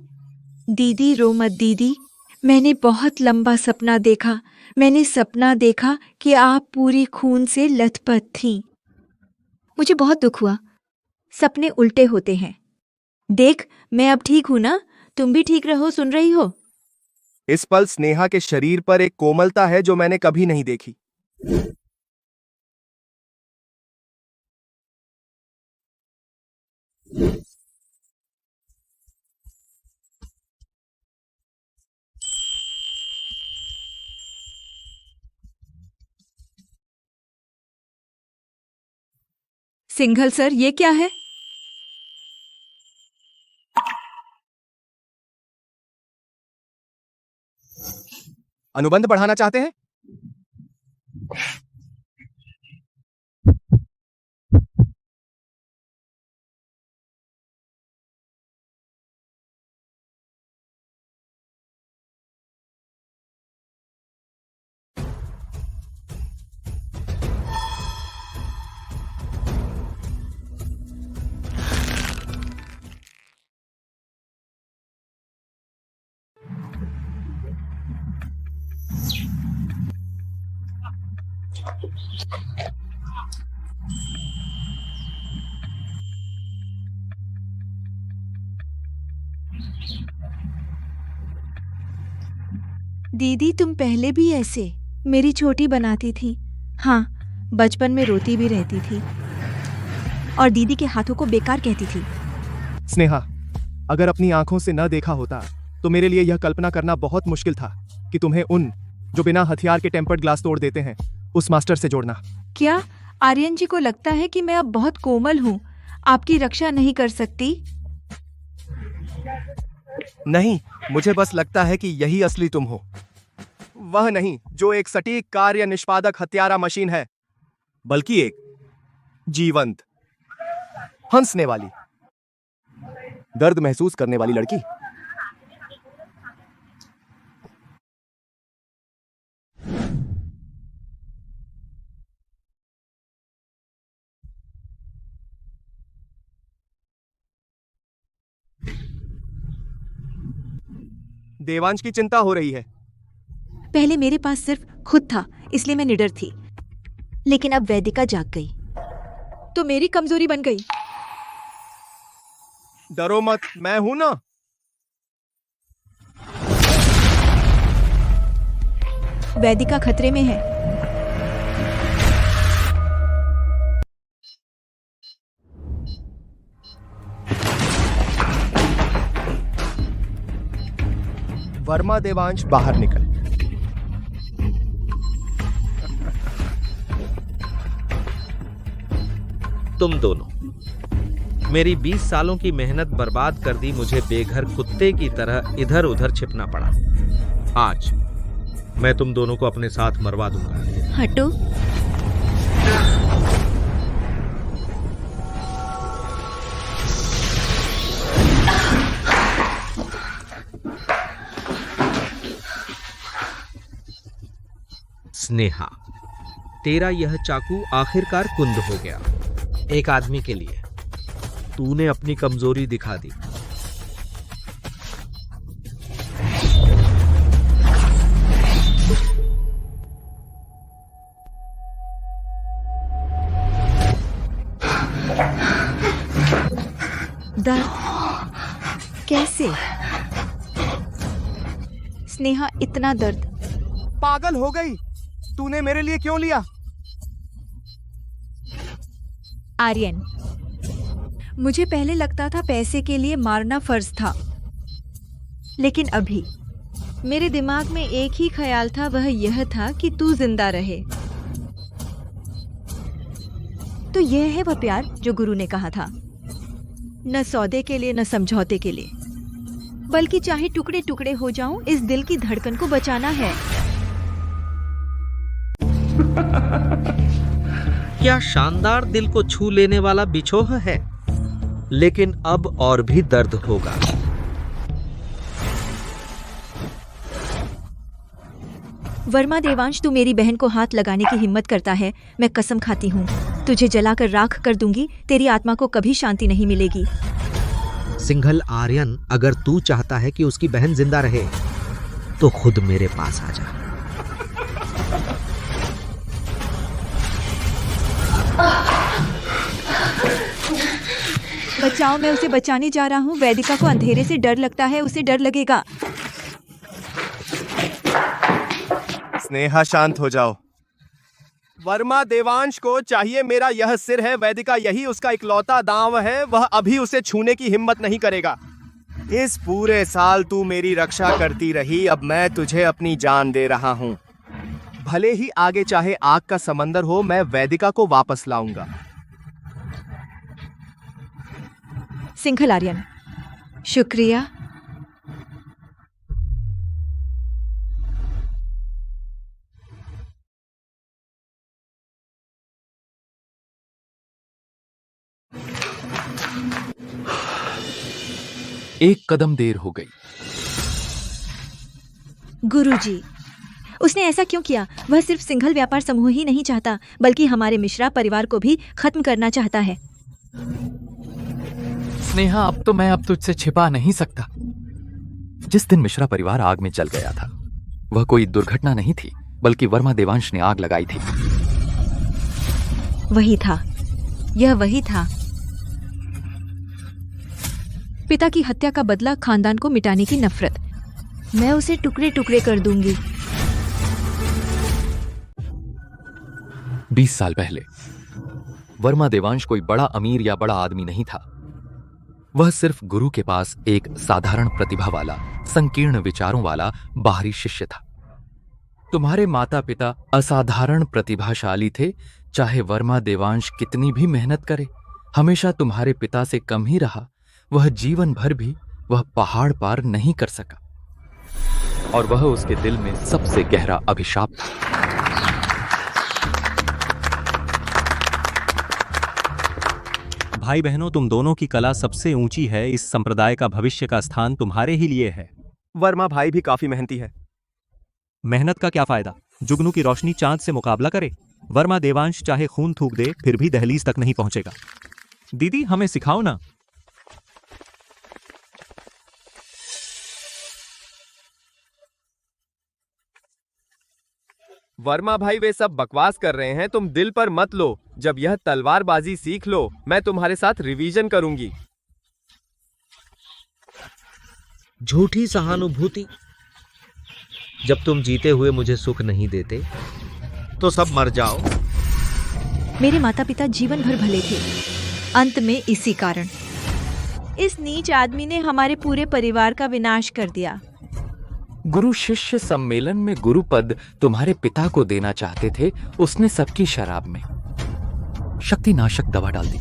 दीदी रो मत दीदी, मैंने बहुत लंबा सपना देखा। मैंने सपना देखा कि आप पूरी खून से लथपथ थीं। मुझे बहुत दुख हुआ। सपने उल्टे होते हैं। देख, मैं अब ठीक हूं ना? तुम भी ठीक रहो। सुन रही हो? इस पल स्नेहा के शरीर पर एक कोमलता है जो मैंने कभी नहीं देखी। सिंघल सर, ये क्या है? अनुबंध बढ़ाना चाहते हैं? दीदी, तुम पहले भी ऐसे मेरी छोटी बनाती थी। हाँ, बचपन में रोती भी रहती थी और दीदी के हाथों को बेकार कहती थी। स्नेहा, अगर अपनी आंखों से न देखा होता तो मेरे लिए यह कल्पना करना बहुत मुश्किल था कि तुम्हें उन जो बिना हथियार के टेम्पर्ड ग्लास तोड़ देते हैं उस मास्टर से जोड़ना। क्या आर्यन जी को लगता है कि मैं अब बहुत कोमल हूँ, आपकी रक्षा नहीं कर सकती? नहीं, मुझे बस लगता है कि यही असली तुम हो। वह नहीं जो एक सटीक कार्य निष्पादक हत्यारा मशीन है, बल्कि एक जीवंत, हंसने वाली, दर्द महसूस करने वाली लड़की। देवांश की चिंता हो रही है। पहले मेरे पास सिर्फ खुद था, इसलिए मैं निडर थी, लेकिन अब वैदिका जाग गई तो मेरी कमजोरी बन गई। डरो मत, मैं हूं ना। वैदिका खतरे में है। वर्मा देवांश बाहर निकल। तुम दोनों मेरी 20 सालों की मेहनत बर्बाद कर दी। मुझे बेघर कुत्ते की तरह इधर उधर छिपना पड़ा। आज मैं तुम दोनों को अपने साथ मरवा दूंगा। हटो। स्नेहा, तेरा यह चाकू आखिरकार कुंद हो गया। एक आदमी के लिए तूने अपनी कमजोरी दिखा दी। दर्द कैसे? स्नेहा, इतना दर्द। पागल हो गई, तूने मेरे लिए क्यों लिया? आर्यन, मुझे पहले लगता था पैसे के लिए मारना फर्ज था, लेकिन अभी मेरे दिमाग में एक ही ख्याल था, वह यह था कि तू जिंदा रहे। तो यह है वह प्यार जो गुरु ने कहा था, न सौदे के लिए न समझौते के लिए, बल्कि चाहे टुकड़े टुकड़े हो जाऊं, इस दिल की धड़कन को बचाना है। क्या शानदार दिल को छू लेने वाला बिछोह है, लेकिन अब और भी दर्द होगा। वर्मा देवांश, तू मेरी बहन को हाथ लगाने की हिम्मत करता है, मैं कसम खाती हूँ तुझे जलाकर राख कर दूंगी। तेरी आत्मा को कभी शांति नहीं मिलेगी। सिंघल आर्यन, अगर तू चाहता है कि उसकी बहन जिंदा रहे तो खुद मेरे पास आ जा। बचाओ, मैं उसे बचाने जा रहा हूँ। वैदिका को अंधेरे से डर लगता है, उसे डर लगेगा। स्नेहा, शांत हो जाओ। वर्मा देवांश को चाहिए मेरा यह सिर है। वैदिका यही उसका इकलौता दांव है, वह अभी उसे छूने की हिम्मत नहीं करेगा। इस पूरे साल तू मेरी रक्षा करती रही, अब मैं तुझे अपनी जान दे रहा हूँ। भले ही आगे चाहे आग का समंदर हो, मैं वैदिका को वापस लाऊंगा। सिंघल आर्यन, शुक्रिया। एक कदम देर हो गई। गुरुजी, उसने ऐसा क्यों किया? वह सिर्फ सिंघल व्यापार समूह ही नहीं चाहता, बल्कि हमारे मिश्रा परिवार को भी खत्म करना चाहता है। स्नेहा, अब तुझसे छिपा नहीं सकता। जिस दिन मिश्रा परिवार आग में जल गया था, वह कोई दुर्घटना नहीं थी, बल्कि वर्मा देवांश ने आग लगाई थी। वही था, यह वही था। पिता की हत्या का बदला, खानदान को मिटाने की नफरत। मैं उसे टुकड़े टुकड़े कर दूंगी। 20 साल पहले वर्मा देवांश कोई बड़ा अमीर या बड़ा आदमी नहीं था। वह सिर्फ गुरु के पास एक साधारण प्रतिभा वाला, संकीर्ण विचारों वाला बाहरी शिष्य था। तुम्हारे माता पिता असाधारण प्रतिभाशाली थे। चाहे वर्मा देवांश कितनी भी मेहनत करे, हमेशा तुम्हारे पिता से कम ही रहा। वह जीवन भर भी वह पहाड़ पार नहीं कर सका, और वह उसके दिल में सबसे गहरा अभिशाप था। भाई बहनों, तुम दोनों की कला सबसे ऊंची है। इस संप्रदाय का भविष्य का स्थान तुम्हारे ही लिए है। वर्मा भाई भी काफी मेहनती है। मेहनत का क्या फायदा? जुगनू की रोशनी चांद से मुकाबला करे। वर्मा देवांश चाहे खून थूक दे, फिर भी दहलीज तक नहीं पहुंचेगा। दीदी, हमें सिखाओ ना। वर्मा भाई वे सब बकवास कर रहे हैं, तुम दिल पर मत लो। जब यह तलवारबाजी सीख लो, मैं तुम्हारे साथ रिवीजन करूंगी। झूठी सहानुभूति। जब तुम जीते हुए मुझे सुख नहीं देते तो सब मर जाओ। मेरे माता पिता जीवन भर भले थे, अंत में इसी कारण इस नीच आदमी ने हमारे पूरे परिवार का विनाश कर दिया। गुरु शिष्य सम्मेलन में गुरु पद तुम्हारे पिता को देना चाहते थे, उसने सबकी शराब में शक्तिनाशक दवा डाल दी।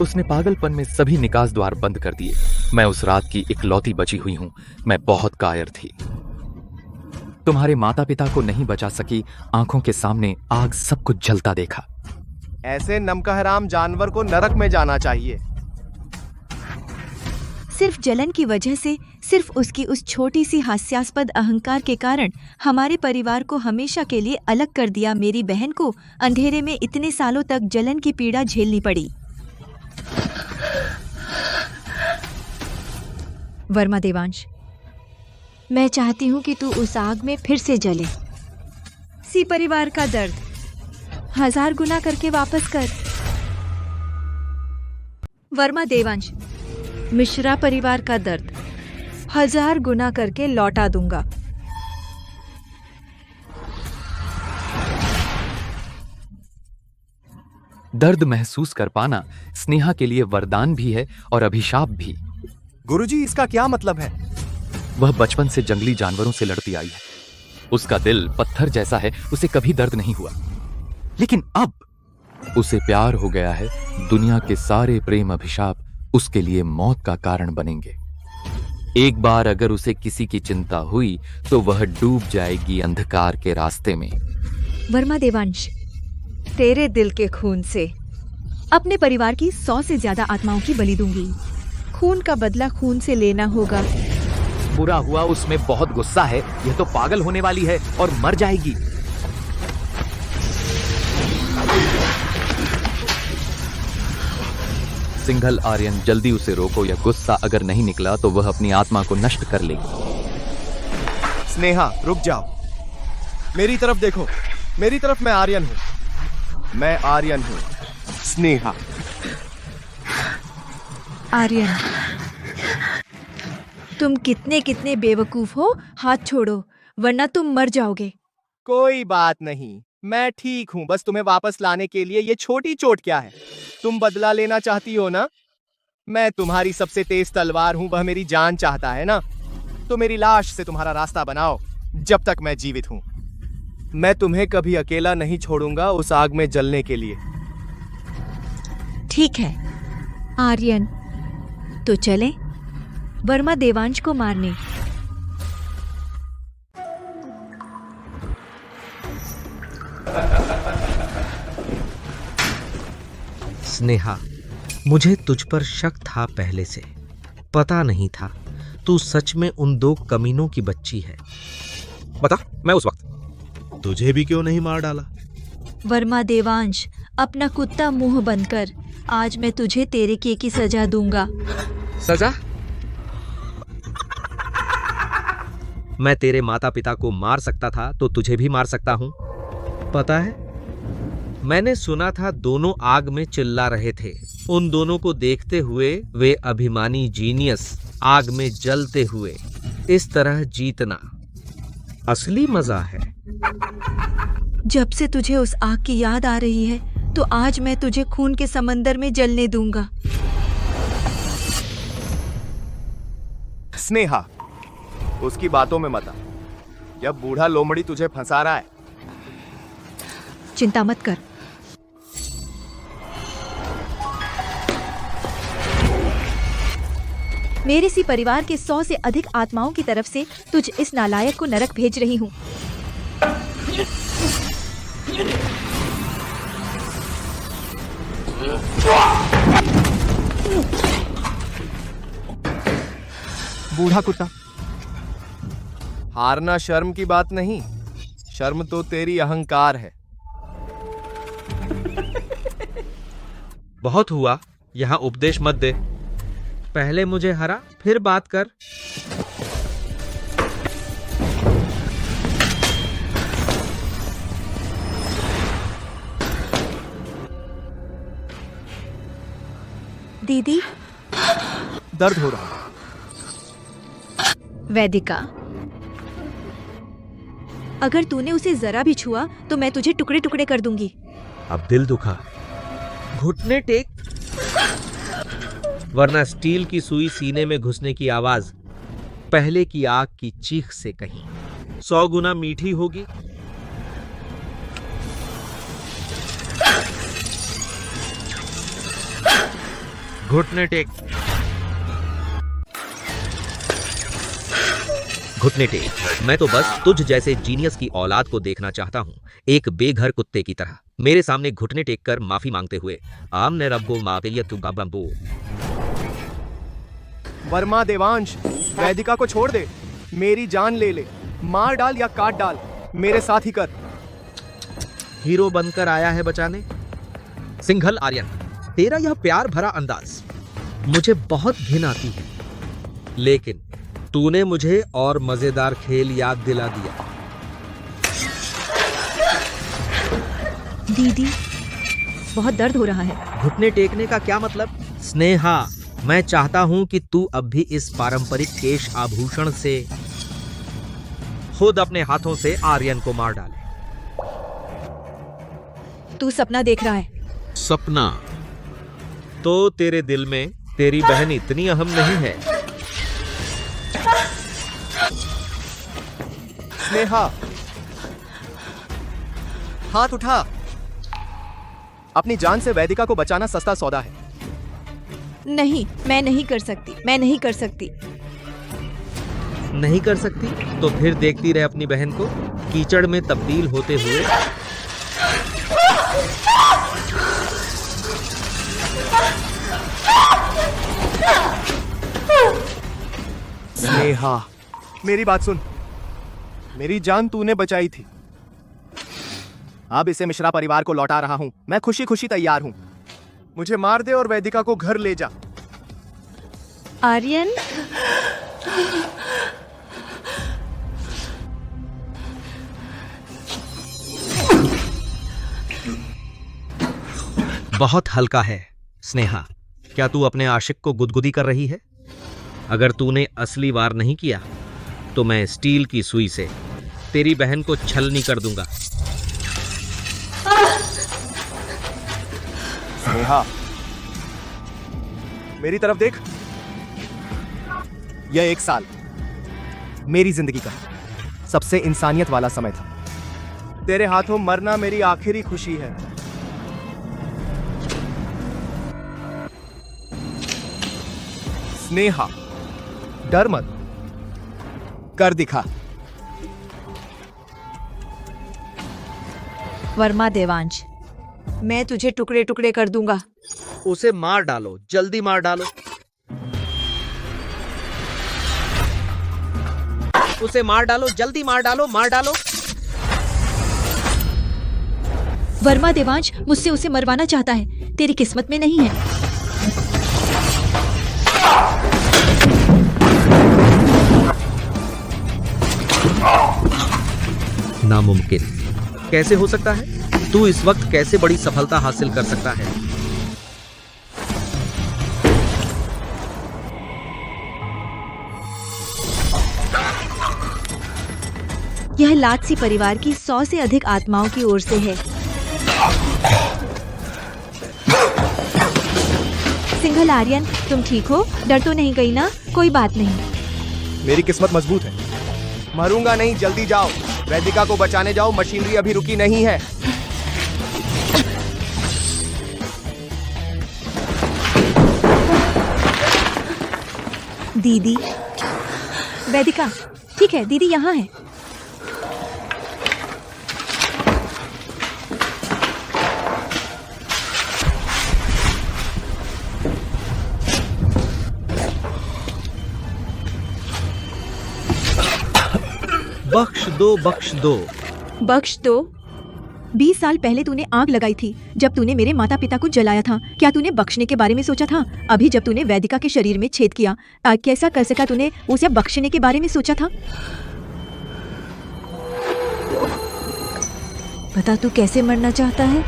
उसने पागलपन में सभी निकास द्वार बंद कर दिए। मैं उस रात की इकलौती बची हुई हूं। मैं बहुत कायर थी। तुम्हारे माता पिता को नहीं बचा सकी। आंखों के सामने आग सब कुछ जलता देखा। ऐसे नमकहराम जानवर को नरक में जाना चाहिए। सिर्फ जलन की वजह से, सिर्फ उसकी उस छोटी सी हास्यास्पद अहंकार के कारण हमारे परिवार को हमेशा के लिए अलग कर दिया। मेरी बहन को अंधेरे में इतने सालों तक जलन की पीड़ा झेलनी पड़ी। वर्मा देवांश, मैं चाहती हूँ कि तू उस आग में फिर से जले। सी परिवार का दर्द 1000 गुना करके वापस कर। वर्मा देवांश, मिश्रा परिवार का दर्द 1000 गुना करके लौटा दूंगा। दर्द महसूस कर पाना स्नेहा के लिए वरदान भी है और अभिशाप भी। गुरुजी, इसका क्या मतलब है? वह बचपन से जंगली जानवरों से लड़ती आई है। उसका दिल पत्थर जैसा है, उसे कभी दर्द नहीं हुआ। लेकिन अब उसे प्यार हो गया है। दुनिया के सारे प्रेम अभिशाप उसके लिए मौत का कारण बनेंगे। एक बार अगर उसे किसी की चिंता हुई तो वह डूब जाएगी अंधकार के रास्ते में। वर्मा देवांश, तेरे दिल के खून से अपने परिवार की 100 से ज्यादा आत्माओं की बलि दूंगी। खून का बदला खून से लेना होगा। बुरा हुआ, उसमें बहुत गुस्सा है। यह तो पागल होने वाली है और मर जाएगी। सिंघल आर्यन, जल्दी उसे रोको। यह गुस्सा अगर नहीं निकला तो वह अपनी आत्मा को नष्ट कर लेगी। स्नेहा, रुक जाओ। मेरी तरफ देखो। मेरी तरफ। मैं आर्यन हूं। मैं आर्यन हूं। स्नेहा। आर्यन, तुम कितने बेवकूफ हो। हाथ छोड़ो वरना तुम मर जाओगे। कोई बात नहीं, मैं ठीक हूं। बस तुम्हें वापस लाने के लिए ये छोटी चोट क्या है? तुम बदला लेना चाहती हो ना? मैं तुम्हारी सबसे तेज तलवार हूं। वह मेरी जान चाहता है ना? तो मेरी लाश से तुम्हारा रास्ता बनाओ जब तक मैं जीवित हूं। मैं तुम्हें कभी अकेला नहीं छोड़ूंगा उस आग में जलने के लिए। ठीक है आर्यन, तो चलें वर्मा देवांश को मारने। स्नेहा, मुझे तुझ पर शक था पहले से। पता नहीं था तू सच में उन 2 कमीनों की बच्ची है। बता, मैं उस वक्त तुझे भी क्यों नहीं मार डाला? वर्मा देवांश, अपना कुत्ता मुंह बंद कर। आज मैं तुझे तेरे किए की सजा दूंगा। सजा? मैं तेरे माता पिता को मार सकता था तो तुझे भी मार सकता हूं। पता है, मैंने सुना था दोनों आग में चिल्ला रहे थे। उन दोनों को देखते हुए वे अभिमानी जीनियस आग में जलते हुए इस तरह जीतना असली मजा है। जब से तुझे उस आग की याद आ रही है तो आज मैं तुझे खून के समंदर में जलने दूंगा। स्नेहा, उसकी बातों में मत आ। यह बूढ़ा लोमड़ी तुझे फंसा रहा है। चिंता मत कर। मेरे सी परिवार के 100 से अधिक आत्माओं की तरफ से तुझ इस नालायक को नरक भेज रही हूँ। बूढ़ा कुत्ता। हारना शर्म की बात नहीं, शर्म तो तेरी अहंकार है। बहुत हुआ, यहाँ उपदेश मत दे। पहले मुझे हरा, फिर बात कर। दीदी, दर्द हो रहा है। वैदिका, अगर तूने उसे जरा भी छुआ तो मैं तुझे टुकड़े टुकड़े कर दूंगी। अब दिल दुखा, घुटने टेक, वरना स्टील की सुई सीने में घुसने की आवाज पहले की आग की चीख से कहीं 100 गुना मीठी होगी। घुटने टेक, घुटने टेक। मैं तो बस तुझ जैसे जीनियस की औलाद को देखना चाहता हूं, एक बेघर कुत्ते की तरह मेरे सामने घुटने टेक कर माफी मांगते हुए। आमने रब्बो माफियतु बाबू। वर्मा देवांश, वैदिका को छोड़ दे। मेरी जान ले ले, मार डाल या काट डाल, मेरे साथ ही कर। हीरो बनकर आया है बचाने। सिंघल आर्यन, तेरा यह प्यार भरा अंदाज मुझे बहुत घिन आती है, लेकिन तूने मुझे और मजेदार खेल याद दिला दिया। दीदी, बहुत दर्द हो रहा है। घुटने टेकने का क्या मतलब? स्नेहा, मैं चाहता हूं कि तू अब भी इस पारंपरिक केश आभूषण से खुद अपने हाथों से आर्यन को मार डाले। तू सपना देख रहा है। सपना? तो तेरे दिल में तेरी बहन इतनी अहम नहीं है। स्नेहा, हाथ उठा। अपनी जान से वैदिका को बचाना सस्ता सौदा है। नहीं, मैं नहीं कर सकती, मैं नहीं कर सकती। नहीं कर सकती तो फिर देखती रहे अपनी बहन को कीचड़ में तब्दील होते हुए। स्नेहा, मेरी बात सुन। मेरी जान तूने बचाई थी, अब इसे मिश्रा परिवार को लौटा रहा हूं। मैं खुशी खुशी तैयार हूं। मुझे मार दे और वैदिका को घर ले जा। आर्यन, बहुत हल्का है। स्नेहा, क्या तू अपने आशिक को गुदगुदी कर रही है? अगर तूने असली वार नहीं किया तो मैं स्टील की सुई से तेरी बहन को छलनी कर दूंगा। स्नेहा, मेरी तरफ देख। यह 1 साल मेरी जिंदगी का सबसे इंसानियत वाला समय था। तेरे हाथों मरना मेरी आखिरी खुशी है। स्नेहा, डर मत, कर दिखा। वर्मा देवांश, मैं तुझे टुकड़े टुकड़े कर दूंगा। उसे मार डालो, जल्दी मार डालो। उसे मार डालो, जल्दी मार डालो, मार डालो। वर्मा देवांश मुझसे उसे मरवाना चाहता है, तेरी किस्मत में नहीं है। नामुमकिन कैसे हो सकता है? तू इस वक्त कैसे बड़ी सफलता हासिल कर सकता है? यह लाटसी परिवार की 100 से अधिक आत्माओं की ओर से है। सिंघल आर्यन, तुम ठीक हो? डर तो नहीं गई ना? कोई बात नहीं। मेरी किस्मत मजबूत है। मरूंगा नहीं, जल्दी जाओ। वैदिका को बचाने जाओ, मशीनरी अभी रुकी नहीं है। दीदी, वैदिका, ठीक है, दीदी यहाँ है। बख्श दो, बख्श दो। बख्श दो? 20 साल पहले तूने आग लगाई थी जब तूने मेरे माता पिता को जलाया था। क्या तूने बख्शने के बारे में सोचा था? अभी जब तूने वैदिका के शरीर में छेद किया, कैसा कर सका तूने उसे बख्शने के बारे में सोचा था? बता, तू कैसे मरना चाहता है?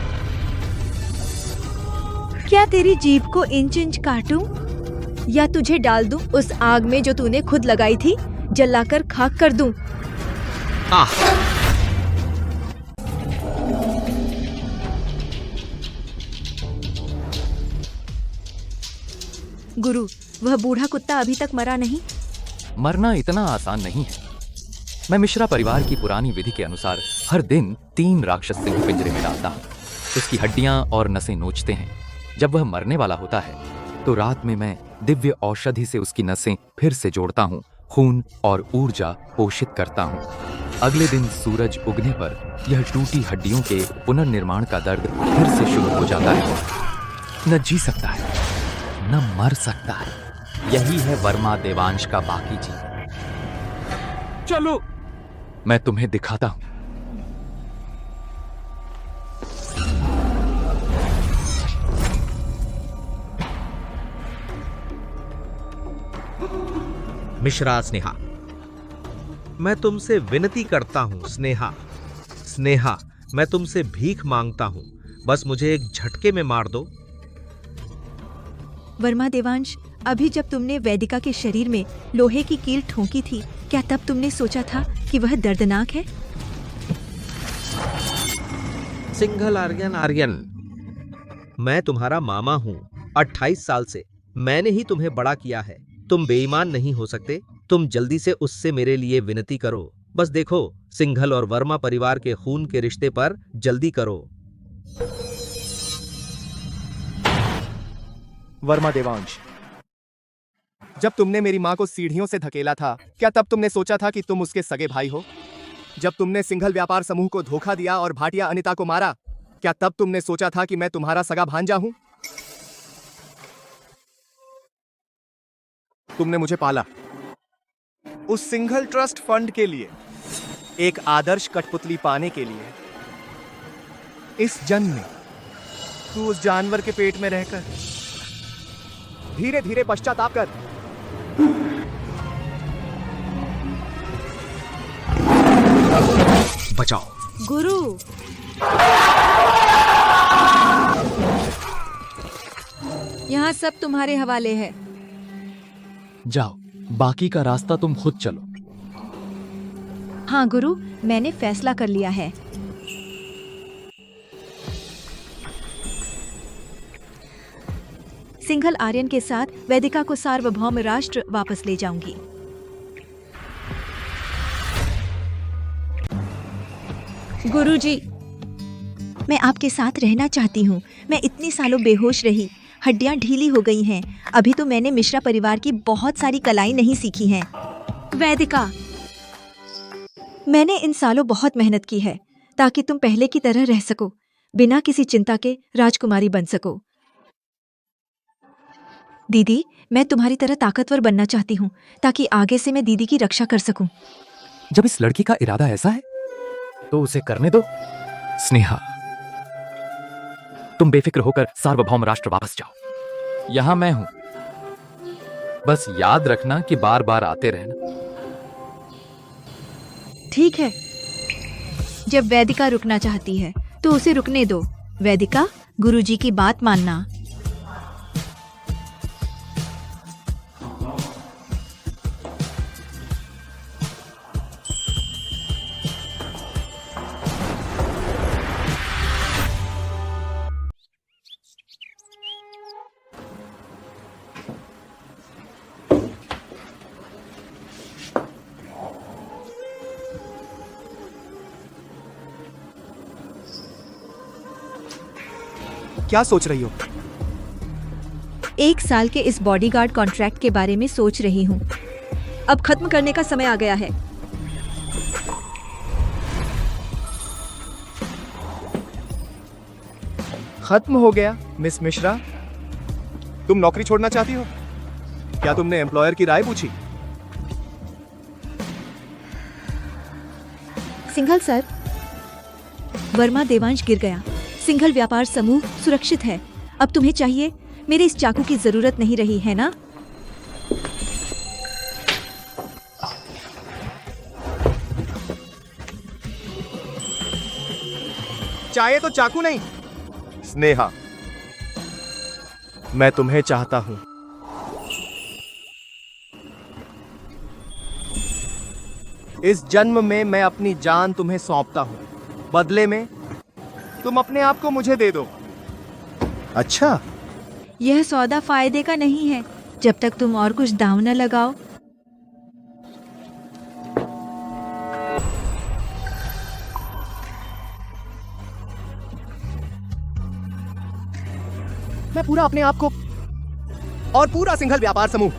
क्या तेरी जीभ को इंच इंच काटूं या तुझे डाल दूं उस आग में जो तूने खुद लगाई थी, जलाकर खाक कर दूं? गुरु, वह बूढ़ा कुत्ता अभी तक मरा नहीं? मरना इतना आसान नहीं है। मैं मिश्रा परिवार की पुरानी विधि के अनुसार हर दिन 3 राक्षस सिंह पिंजरे में डालता हूँ। उसकी हड्डियां और नसें नोचते हैं। जब वह मरने वाला होता है तो रात में मैं दिव्य औषधि से उसकी नसें फिर से जोड़ता हूँ, खून और ऊर्जा पोषित करता हूँ। अगले दिन सूरज उगने पर यह टूटी हड्डियों के पुनर्निर्माण का दर्द फिर से शुरू हो जाता है। न जी सकता है, न मर सकता है। यही है वर्मा देवांश का बाकी जीवन। चलो, मैं तुम्हें दिखाता हूं। मिश्रा स्नेहा, मैं तुमसे विनती करता हूं। स्नेहा, स्नेहा, मैं तुमसे भीख मांगता हूं। बस मुझे एक झटके में मार दो। वर्मा देवांश, अभी जब तुमने वैदिका के शरीर में लोहे की कील ठोंकी थी, क्या तब तुमने सोचा था कि वह दर्दनाक है? सिंघल आर्यन, मैं तुम्हारा मामा हूं। 28 साल से मैंने ही तुम्हें बड़ा किया है। तुम बेईमान नहीं हो सकते। तुम जल्दी से उससे मेरे लिए विनती करो। बस देखो, सिंघल और वर्मा परिवार के खून के रिश्ते पर जल्दी करो। वर्मा देवांश, जब तुमने मेरी मां को सीढ़ियों से धकेला था, क्या तब तुमने सोचा था कि तुम उसके सगे भाई हो? जब तुमने सिंघल व्यापार समूह को धोखा दिया और भाटिया अनिता को मारा, क्या तब तुमने सोचा था कि मैं तुम्हारा सगा भांजा हूं? तुमने मुझे पाला उस सिंघल ट्रस्ट फंड के लिए, एक आदर्श कठपुतली पाने के लिए। इस जन्म में तू उस जानवर के पेट में रहकर धीरे धीरे पश्चाताप कर। बचाओ। गुरु, यहाँ सब तुम्हारे हवाले है। जाओ, बाकी का रास्ता तुम खुद चलो। हाँ गुरु, मैंने फैसला कर लिया है। सिंघल आर्यन के साथ वैदिका को सार्वभौम राष्ट्र वापस ले जाऊंगी। गुरुजी, मैं आपके साथ रहना चाहती हूँ। मैं इतनी सालों बेहोश रही, हड्डियां ढीली हो गई हैं। अभी तो मैंने मिश्रा परिवार की बहुत सारी कलाएं नहीं सीखी हैं। वैदिका, मैंने इन सालों बहुत मेहनत की है ताकि तुम पहले की तरह रह सको, बिना किसी चिंता के राजकुमारी बन सको। दीदी, मैं तुम्हारी तरह ताकतवर बनना चाहती हूँ ताकि आगे से मैं दीदी की रक्षा कर सकूं। जब इस लड़की का इरादा ऐसा है तो उसे करने दो। स्नेहा, तुम बेफिक्र होकर सार्वभौम राष्ट्र वापस जाओ। यहां मैं हूं। बस याद रखना कि बार बार आते रहना। ठीक है। जब वैदिका रुकना चाहती है तो उसे रुकने दो। वैदिका, गुरुजी की बात मानना। क्या सोच रही हो? 1 साल के इस बॉडीगार्ड कॉन्ट्रैक्ट के बारे में सोच रही हूँ। अब खत्म करने का समय आ गया है। खत्म हो गया? मिस मिश्रा, तुम नौकरी छोड़ना चाहती हो? क्या तुमने एम्प्लॉयर की राय पूछी? सिंघल सर, वर्मा देवांश गिर गया। सिंघल व्यापार समूह सुरक्षित है। अब तुम्हें चाहिए, मेरे इस चाकू की जरूरत नहीं रही है ना? चाहिए तो चाकू नहीं। स्नेहा, मैं तुम्हें चाहता हूं। इस जन्म में मैं अपनी जान तुम्हें सौंपता हूं। बदले में तुम अपने आप को मुझे दे दो। अच्छा? यह सौदा फायदे का नहीं है जब तक तुम और कुछ दांव न लगाओ। मैं पूरा अपने आप को और पूरा सिंघल व्यापार समूह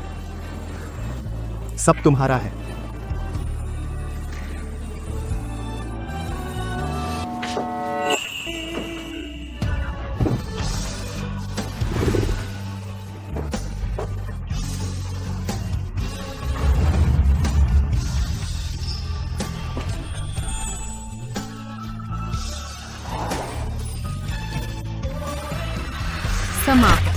सब तुम्हारा है। समाप्त।